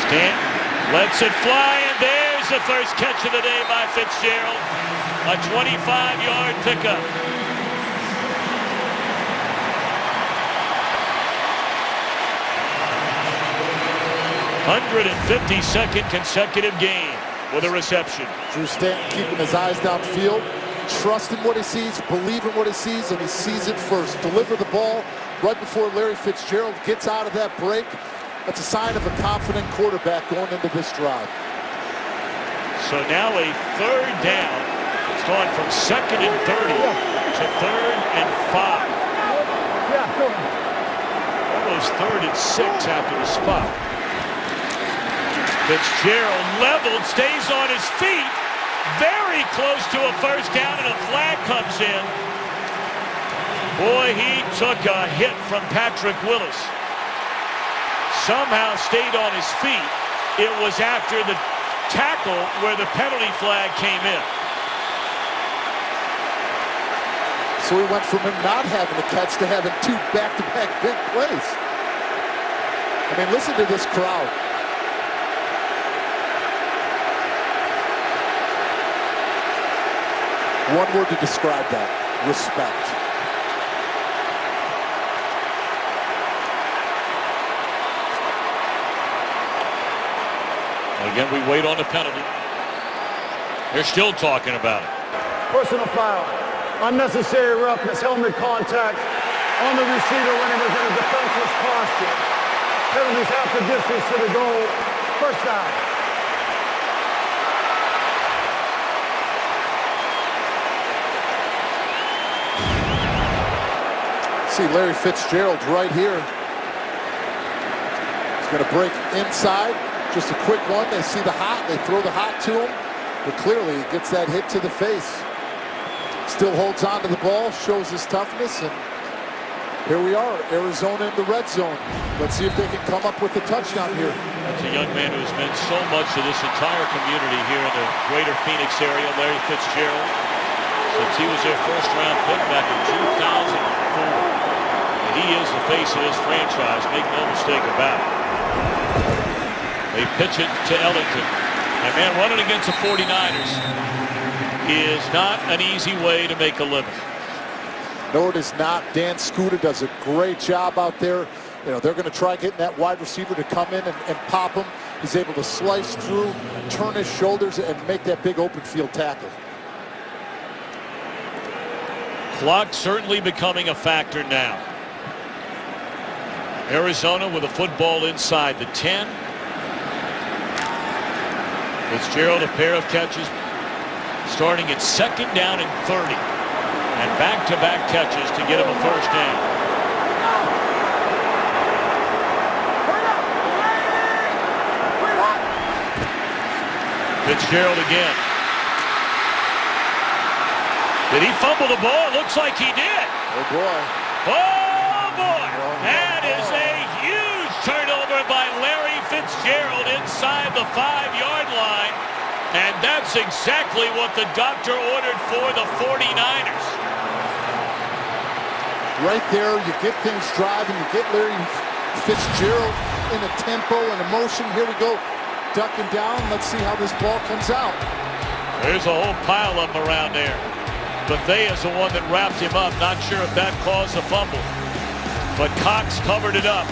Stanton lets it fly, and there's the first catch of the day by Fitzgerald. A 25-yard pickup. 152nd consecutive game with a reception. Drew Stanton keeping his eyes downfield, trusting what he sees, believing what he sees, and he sees it first. Deliver the ball right before Larry Fitzgerald gets out of that break. That's a sign of a confident quarterback going into this drive. So now a third down. It's gone from 2nd and 30 to 3rd and 5. Almost 3rd and 6 after the spot. Fitzgerald leveled, stays on his feet, very close to a first down, and a flag comes in. Boy, he took a hit from Patrick Willis. Somehow stayed on his feet. It was after the tackle where the penalty flag came in. So he went from him not having a catch to having 2 back-to-back big plays. I mean, listen to this crowd. One word to describe that: respect. Again, we wait on the penalty. They're still talking about it. Personal foul. Unnecessary roughness, helmet contact on the receiver when he was in a defenseless posture. Penalties half the distance to the goal. First down. See Larry Fitzgerald right here. He's going to break inside. Just a quick one. They see the hot. They throw the hot to him. But clearly he gets that hit to the face. Still holds on to the ball. Shows his toughness. And here we are. Arizona in the red zone. Let's see if they can come up with a touchdown here. That's a young man who's meant so much to this entire community here in the greater Phoenix area, Larry Fitzgerald. Since he was their first-round pick back in 2004. He is the face of this franchise, make no mistake about it. They pitch it to Ellington. And man, running against the 49ers is not an easy way to make a living. No, it is not. Dan Scooter does a great job out there. You know, they're going to try getting that wide receiver to come in and pop him. He's able to slice through, turn his shoulders, and make that big open field tackle. Clock certainly becoming a factor now. Arizona with a football inside the 10. Fitzgerald a pair of catches starting at 2nd down and 30. And back-to-back catches to get him a first down. Fitzgerald again. Did he fumble the ball? Looks like he did. Oh, boy. Oh, boy. That is a huge turnover by Larry Fitzgerald inside the 5-yard line. And that's exactly what the doctor ordered for the 49ers. Right there, you get things driving. You get Larry Fitzgerald in a tempo and a motion. Here we go. ducking down. Let's see how this ball comes out. There's a whole pile of them around there. Bethea is the one that wrapped him up. Not sure if that caused a fumble. But Cox covered it up.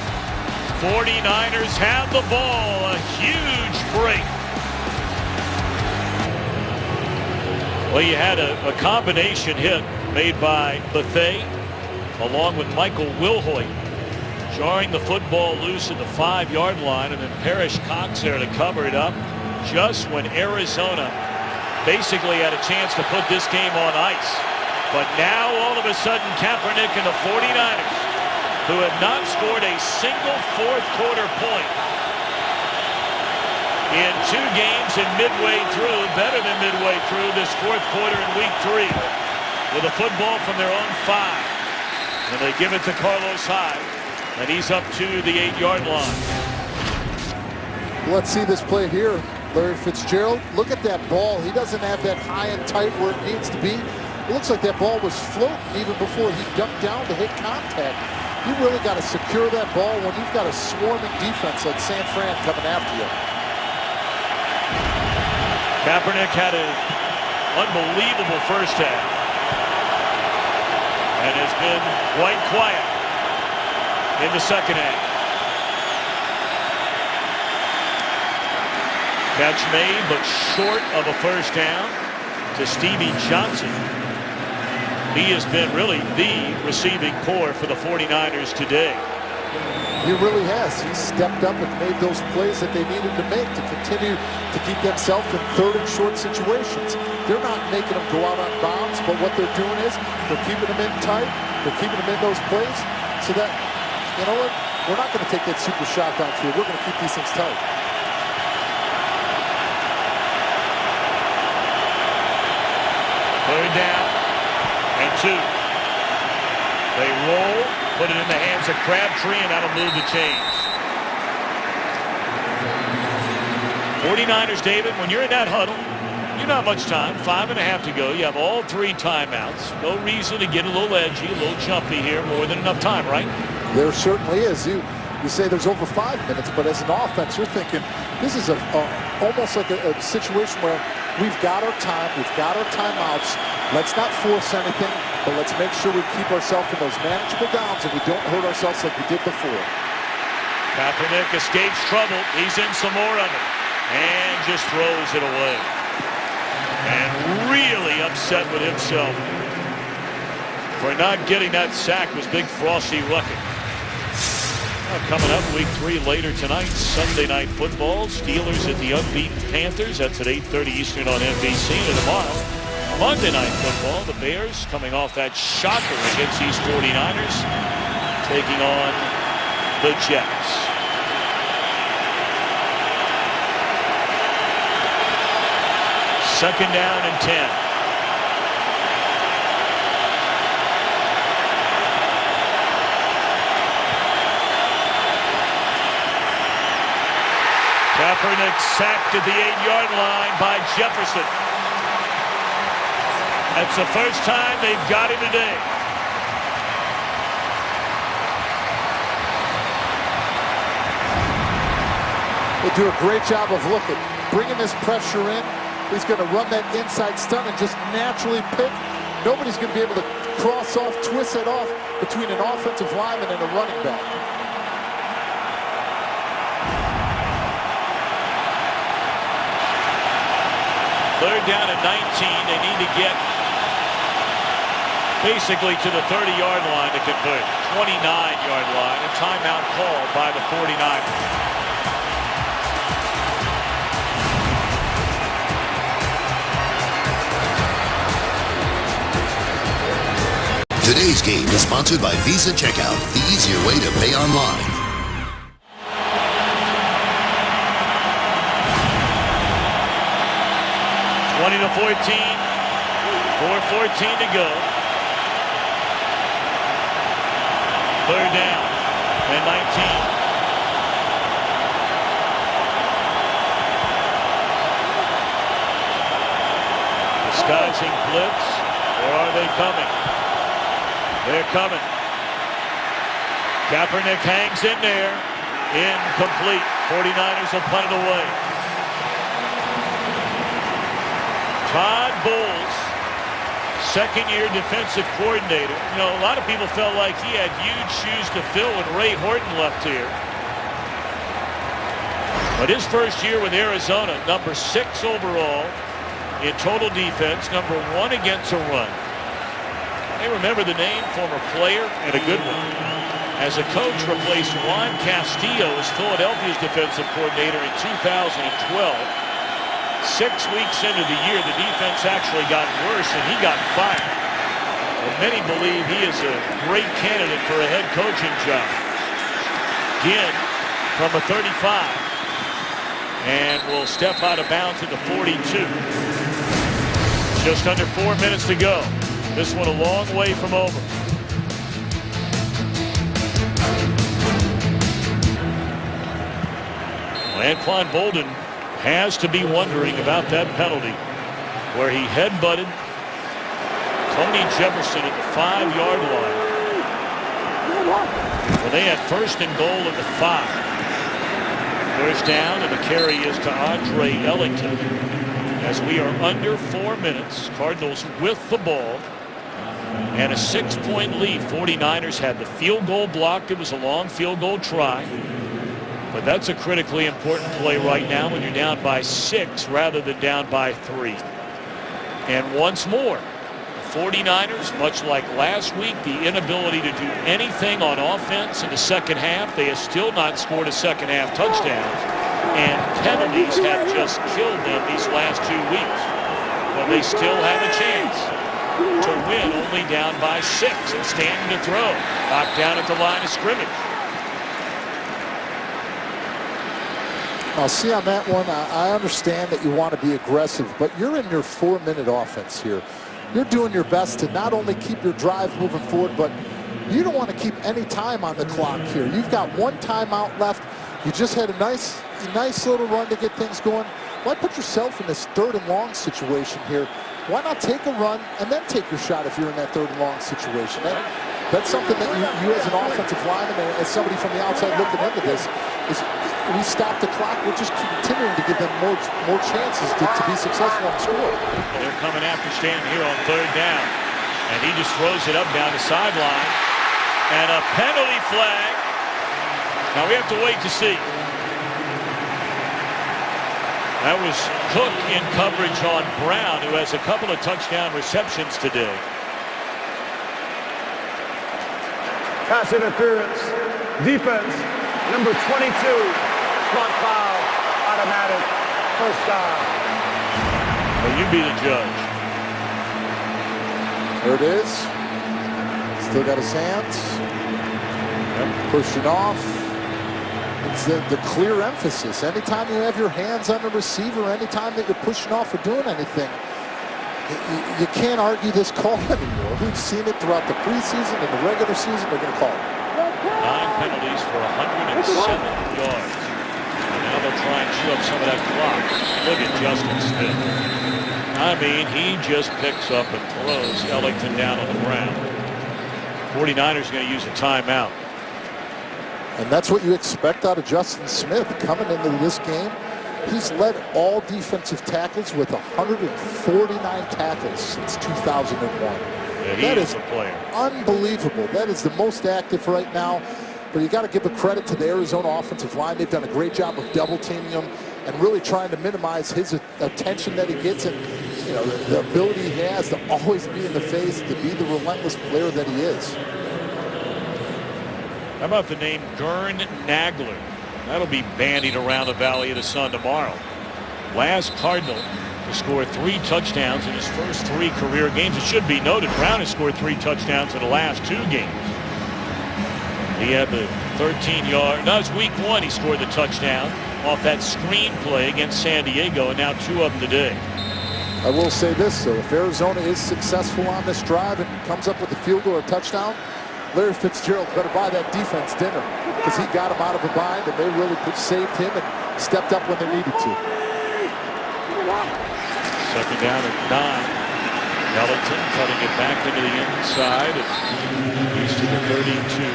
49ers have the ball. A huge break. Well, you had a combination hit made by Bethea along with Michael Wilhoit, jarring the football loose at the 5-yard line, and then Parrish Cox there to cover it up just when Arizona basically had a chance to put this game on ice. But now all of a sudden Kaepernick and the 49ers, who have not scored a single fourth quarter point in 2 games and midway through, better than midway through this fourth quarter in week 3, with a football from their own 5. And they give it to Carlos Hyde, and he's up to the 8-yard line. Let's see this play here. Larry Fitzgerald, look at that ball. He doesn't have that high and tight where it needs to be. It looks like that ball was floating even before he ducked down to hit contact. You really got to secure that ball when you've got a swarming defense like San Fran coming after you. Kaepernick had an unbelievable first half and has been quite quiet in the second half. Catch made, but short of a first down to Stevie Johnson. He has been really the receiving core for the 49ers today. He really has. He stepped up and made those plays that they needed to make to continue to keep themselves in third and short situations. They're not making them go out on bounds, but what they're doing is they're keeping them in tight. They're keeping them in those plays so that, you know what, we're not going to take that super shot downfield. We're going to keep these things tight. Third down and 2. They roll, put it in the hands of Crabtree, and that'll move the chains. 49ers, David, when you're in that huddle, you're not much time. 5.5 to go. You have all 3 timeouts. No reason to get a little edgy, a little jumpy here. More than enough time, right? There certainly is. You say there's over 5 minutes, but as an offense, you're thinking this is almost like a situation where we've got our time, we've got our timeouts. Let's not force anything, but let's make sure we keep ourselves in those manageable downs and we don't hurt ourselves like we did before. Kaepernick escapes trouble. He's in some more of it and just throws it away. And really upset with himself for not getting that sack was Big Frosty Luckett. Coming up, week 3 later tonight, Sunday Night Football. Steelers at the unbeaten Panthers. That's at 8:30 Eastern on NBC. And tomorrow, Monday Night Football. The Bears coming off that shocker against these 49ers, taking on the Jets. Second down and 10. Kaepernick sacked at the 8-yard line by Jefferson. That's the first time they've got him today. They do a great job of bringing this pressure in. He's going to run that inside stunt and just naturally pick. Nobody's going to be able to cross off, twist it off between an offensive lineman and a running back. Third down and 19. They need to get basically to the 30-yard line to convert. 29-yard line. A timeout called by the 49ers. Today's game is sponsored by Visa Checkout, the easier way to pay online. 20-14, 4:14 to go. Third down and 19. Disguising blitz, or are they coming? They're coming. Kaepernick hangs in there. Incomplete. 49ers will punt it away. Todd Bowles, second-year defensive coordinator. You know, a lot of people felt like he had huge shoes to fill when Ray Horton left here. But his first year with Arizona, number 6 overall in total defense, number 1 against a run. They remember the name, former player, and a good one. As a coach, replaced Juan Castillo as Philadelphia's defensive coordinator in 2012. 6 weeks into the year, the defense actually got worse, and he got fired. But many believe he is a great candidate for a head coaching job. Ginn from a 35. And will step out of bounds at the 42. Just under 4 minutes to go. This one a long way from over. Well, Anquan Boldin has to be wondering about that penalty where he headbutted Tony Jefferson at the 5-yard line. Well, they had first and goal at the 5. First down, and the carry is to Andre Ellington. As we are under 4 minutes, Cardinals with the ball and a 6-point lead. 49ers had the field goal blocked. It was a long field goal try. But that's a critically important play right now when you're down by 6 rather than down by 3. And once more, the 49ers, much like last week, the inability to do anything on offense in the second half. They have still not scored a second half touchdown. And penalties have just killed them these last 2 weeks. But they still have a chance to win, only down by 6 and standing to throw. Knocked down at the line of scrimmage. I'll see on that one, I understand that you want to be aggressive, but you're in your 4-minute offense here. You're doing your best to not only keep your drive moving forward, but you don't want to keep any time on the clock here. You've got 1 timeout left. You just had a nice little run to get things going. Why put yourself in this 3rd and long situation here? Why not take a run and then take your shot if you're in that 3rd and long situation? That's something that you as an offensive lineman and as somebody from the outside looking into this is we stop the clock. We're just continuing to give them more chances to be successful on the score. They're coming after Stanton here on 3rd down. And he just throws it up down the sideline. And a penalty flag. Now we have to wait to see. That was Cook in coverage on Brown, who has a couple of touchdown receptions today. Pass interference. Defense, number 22. Front foul. Automatic. First down. Well, you be the judge. There it is. Still got his hands. Yep. Pushing off. It's the clear emphasis. Anytime you have your hands on the receiver, anytime that you're pushing off or doing anything, you can't argue this call anymore. We've seen it throughout the preseason and the regular season. They're going to call it. 9 penalties for 107 yards. And now they'll try and chew up some of that clock. Look at Justin Smith. I mean, he just picks up and throws Ellington down on the ground. 49ers are going to use a timeout. And that's what you expect out of Justin Smith coming into this game. He's led all defensive tackles with 149 tackles since 2001. Yeah, that is a player. Unbelievable. That is the most active right now. But you got to give a credit to the Arizona offensive line. They've done a great job of double teaming him and really trying to minimize his attention that he gets and the ability he has to always be in the face, to be the relentless player that he is. How about the name Gern Nagler? That'll be bandied around the Valley of the Sun tomorrow. Last Cardinal to score 3 touchdowns in his first 3 career games. It should be noted Brown has scored 3 touchdowns in the last 2 games. He had the 13-yard. No, it's week 1 he scored the touchdown off that screen play against San Diego, and now 2 of them today. I will say this, though. If Arizona is successful on this drive and comes up with a field goal or touchdown, Larry Fitzgerald better buy that defense dinner because he got him out of a bind and they really saved him and stepped up when they needed to. Second down at 9. Ellington cutting it back into the inside. He's to the 32.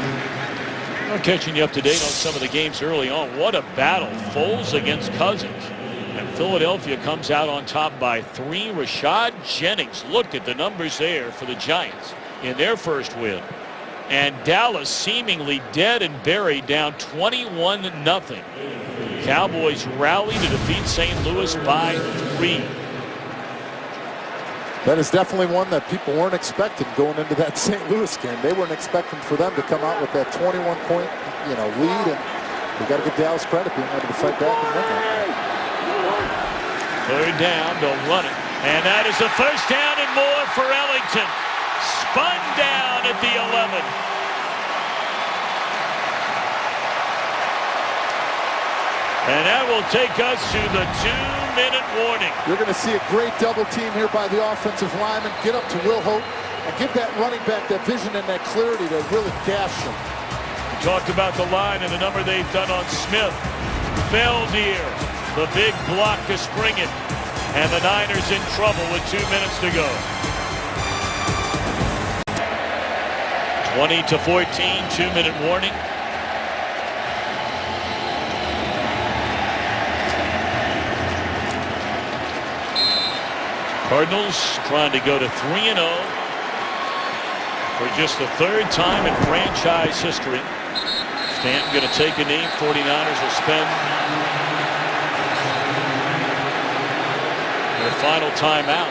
I'm catching you up to date on some of the games early on. What a battle. Foles against Cousins. And Philadelphia comes out on top by 3. Rashad Jennings, look at the numbers there for the Giants in their first win. And Dallas seemingly dead and buried, down 21-0. Cowboys rally to defeat St. Louis by 3. That is definitely one that people weren't expecting going into that St. Louis game. They weren't expecting for them to come out with that 21-point, lead, and we got to give Dallas credit being able to fight back and win that. 3rd down, they'll run it, and that is a first down and more for Ellington. Spun down at the 11. And that will take us to the 2-minute warning. You're going to see a great double team here by the offensive lineman. Get up to Will Hope and give that running back that vision and that clarity to really gash him. We talked about the line and the number they've done on Smith. Beldier, the big block to spring it. And the Niners in trouble with 2 minutes to go. 20-14, 2-minute warning. Cardinals trying to go to 3-0 for just the 3rd time in franchise history. Stanton going to take a knee. 49ers will spend their final timeout.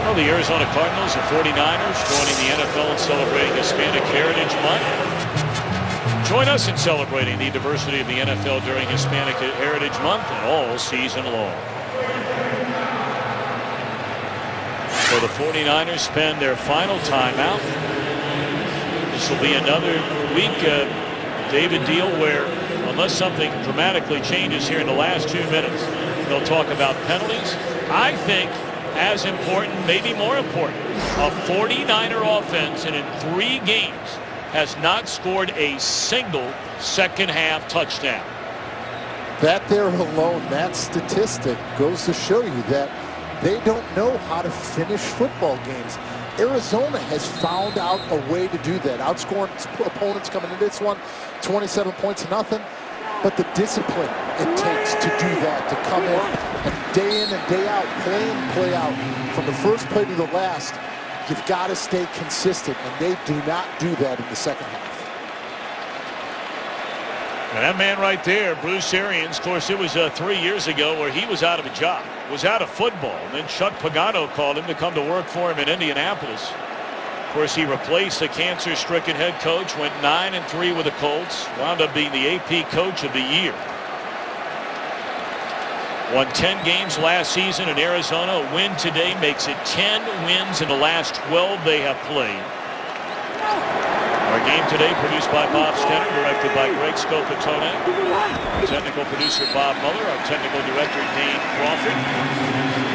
Well, the Arizona Cardinals and 49ers joining the NFL in celebrating Hispanic Heritage Month. Join us in celebrating the diversity of the NFL during Hispanic Heritage Month and all season long. So the 49ers spend their final timeout. This will be another week, David Deal, where unless something dramatically changes here in the last 2 minutes, they'll talk about penalties. I think as important, maybe more important, a 49er offense and in 3 games has not scored a single second half touchdown. That there alone, that statistic goes to show you that they don't know how to finish football games. Arizona has found out a way to do that, outscoring opponents coming into this one 27 points to nothing. But the discipline it takes to do that, to come in and day out, play in and play out, from the first play to the last, you've got to stay consistent, and they do not do that in the second half. And that man right there, Bruce Arians, of course, it was 3 years ago where he was out of a job, was out of football, and then Chuck Pagano called him to come to work for him in Indianapolis. Of course, he replaced the cancer-stricken head coach, went 9-3 with the Colts, wound up being the AP Coach of the Year. Won 10 games last season in Arizona. A win today makes it 10 wins in the last 12 they have played. Our game today produced by Bob Stenner, directed by Greg Scopatone. Our technical producer Bob Muller, our technical director Dane Crawford.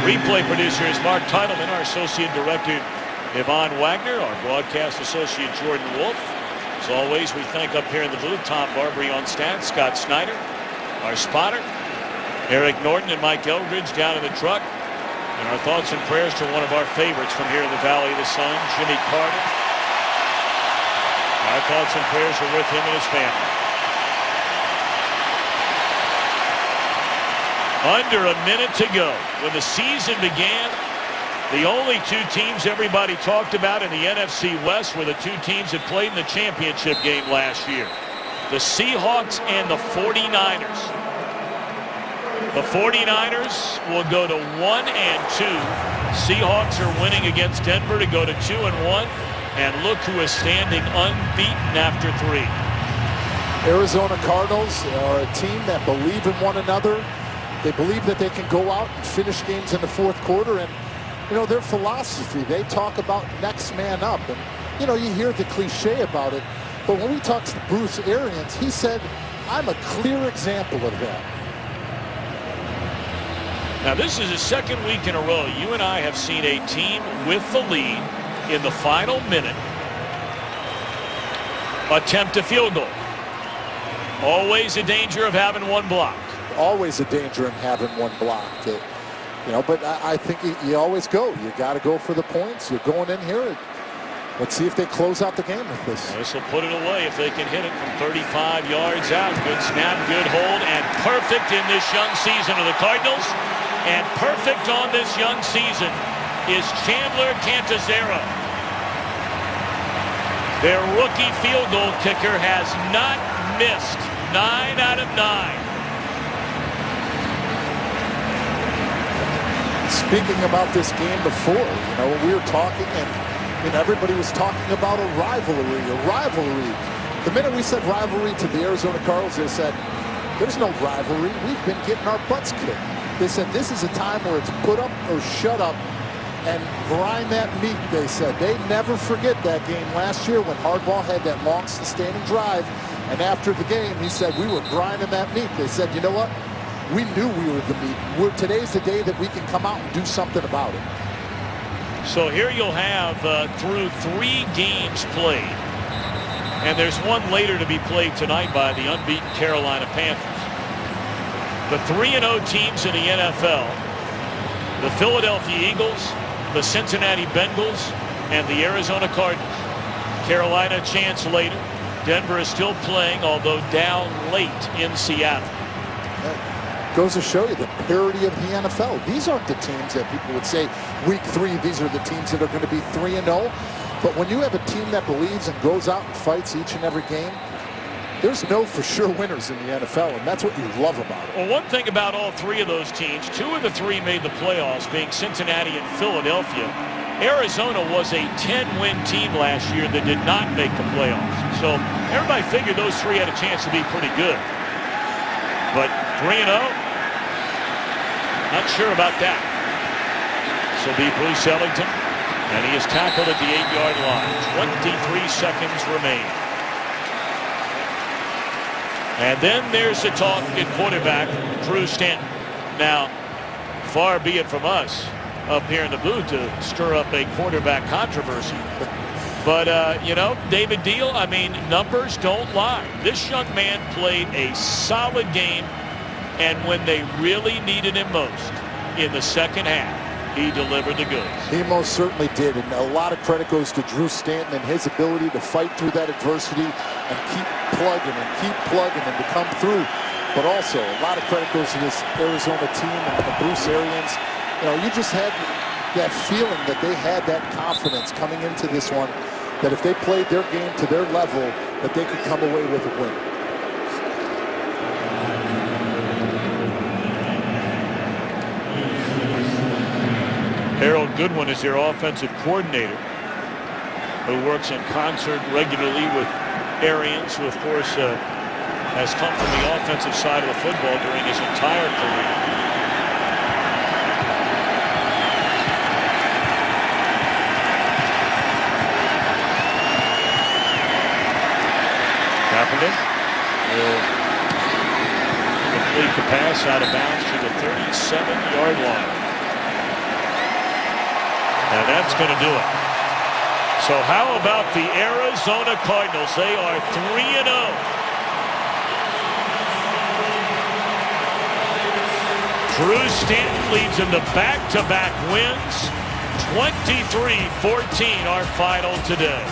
Replay producer is Mark Titleman, our associate director Yvonne Wagner, our broadcast associate Jordan Wolf. As always, we thank up here in the booth Tom Barbary on stats, Scott Snyder, our spotter, Eric Norton and Mike Eldridge down in the truck. And our thoughts and prayers to one of our favorites from here in the Valley of the Sun, Jimmy Carter. Our thoughts and prayers are with him and his family. Under a minute to go. When the season began, the only 2 teams everybody talked about in the NFC West were the 2 teams that played in the championship game last year. The Seahawks and the 49ers. The 49ers will go to 1-2. Seahawks are winning against Denver to go to 2-1. And look who is standing unbeaten after 3. Arizona Cardinals are a team that believe in one another. They believe that they can go out and finish games in the fourth quarter. And, their philosophy, they talk about next man up. And, you hear the cliche about it. But when we talked to Bruce Arians, he said, I'm a clear example of that. Now, this is the second week in a row you and I have seen a team with the lead in the final minute attempt a field goal. Always a danger of having one blocked. Always a danger in having one blocked. But I think you always go. You got to go for the points. You're going in here. Let's see if they close out the game with this. This will put it away if they can hit it from 35 yards out. Good snap, good hold, and perfect in this young season of the Cardinals. And perfect on this young season is Chandler Cantazero. Their rookie field goal kicker has not missed. 9 out of 9. Speaking about this game before, we were talking and everybody was talking about a rivalry. The minute we said rivalry to the Arizona Cardinals, they said, there's no rivalry. We've been getting our butts kicked. They said, this is a time where it's put up or shut up and grind that meat, they said. They never forget that game last year when Hardball had that long sustaining drive. And after the game, he said, we were grinding that meat. They said, you know what? We knew we were the meat. Today's the day that we can come out and do something about it. So here you'll have through 3 games played, and there's one later to be played tonight by the unbeaten Carolina Panthers. The 3-0 teams in the NFL, the Philadelphia Eagles, the Cincinnati Bengals, and the Arizona Cardinals. Carolina a chance later. Denver is still playing, although down late in Seattle. Goes to show you the parity of the NFL. These aren't the teams that people would say week 3, these are the teams that are going to be 3-0. But when you have a team that believes and goes out and fights each and every game, there's no for sure winners in the NFL, and that's what you love about it. Well, one thing about all 3 of those teams, 2 of the 3 made the playoffs, being Cincinnati and Philadelphia. Arizona was a 10-win team last year that did not make the playoffs. So everybody figured those 3 had a chance to be pretty good. But 3-0? Not sure about that. This will be Bruce Ellington, and he is tackled at the 8-yard line. 23 seconds remain. And then there's the talk at quarterback, Drew Stanton. Now, far be it from us up here in the booth to stir up a quarterback controversy. But, David Deal, numbers don't lie. This young man played a solid game, and when they really needed him most, in the second half, he delivered the goods. He most certainly did, and a lot of credit goes to Drew Stanton and his ability to fight through that adversity and keep plugging and to come through. But also, a lot of credit goes to this Arizona team and the Bruce Arians. You just had that feeling that they had that confidence coming into this one, that if they played their game to their level, that they could come away with a win. Harold Goodwin is their offensive coordinator, who works in concert regularly with Arians, who of course has come from the offensive side of the football during his entire career. Kaepernick will complete the pass out of bounds to the 37-yard line. And that's going to do it. So how about the Arizona Cardinals? They are 3-0. Drew Stanton leads them to back-to-back wins. 23-14 our final today.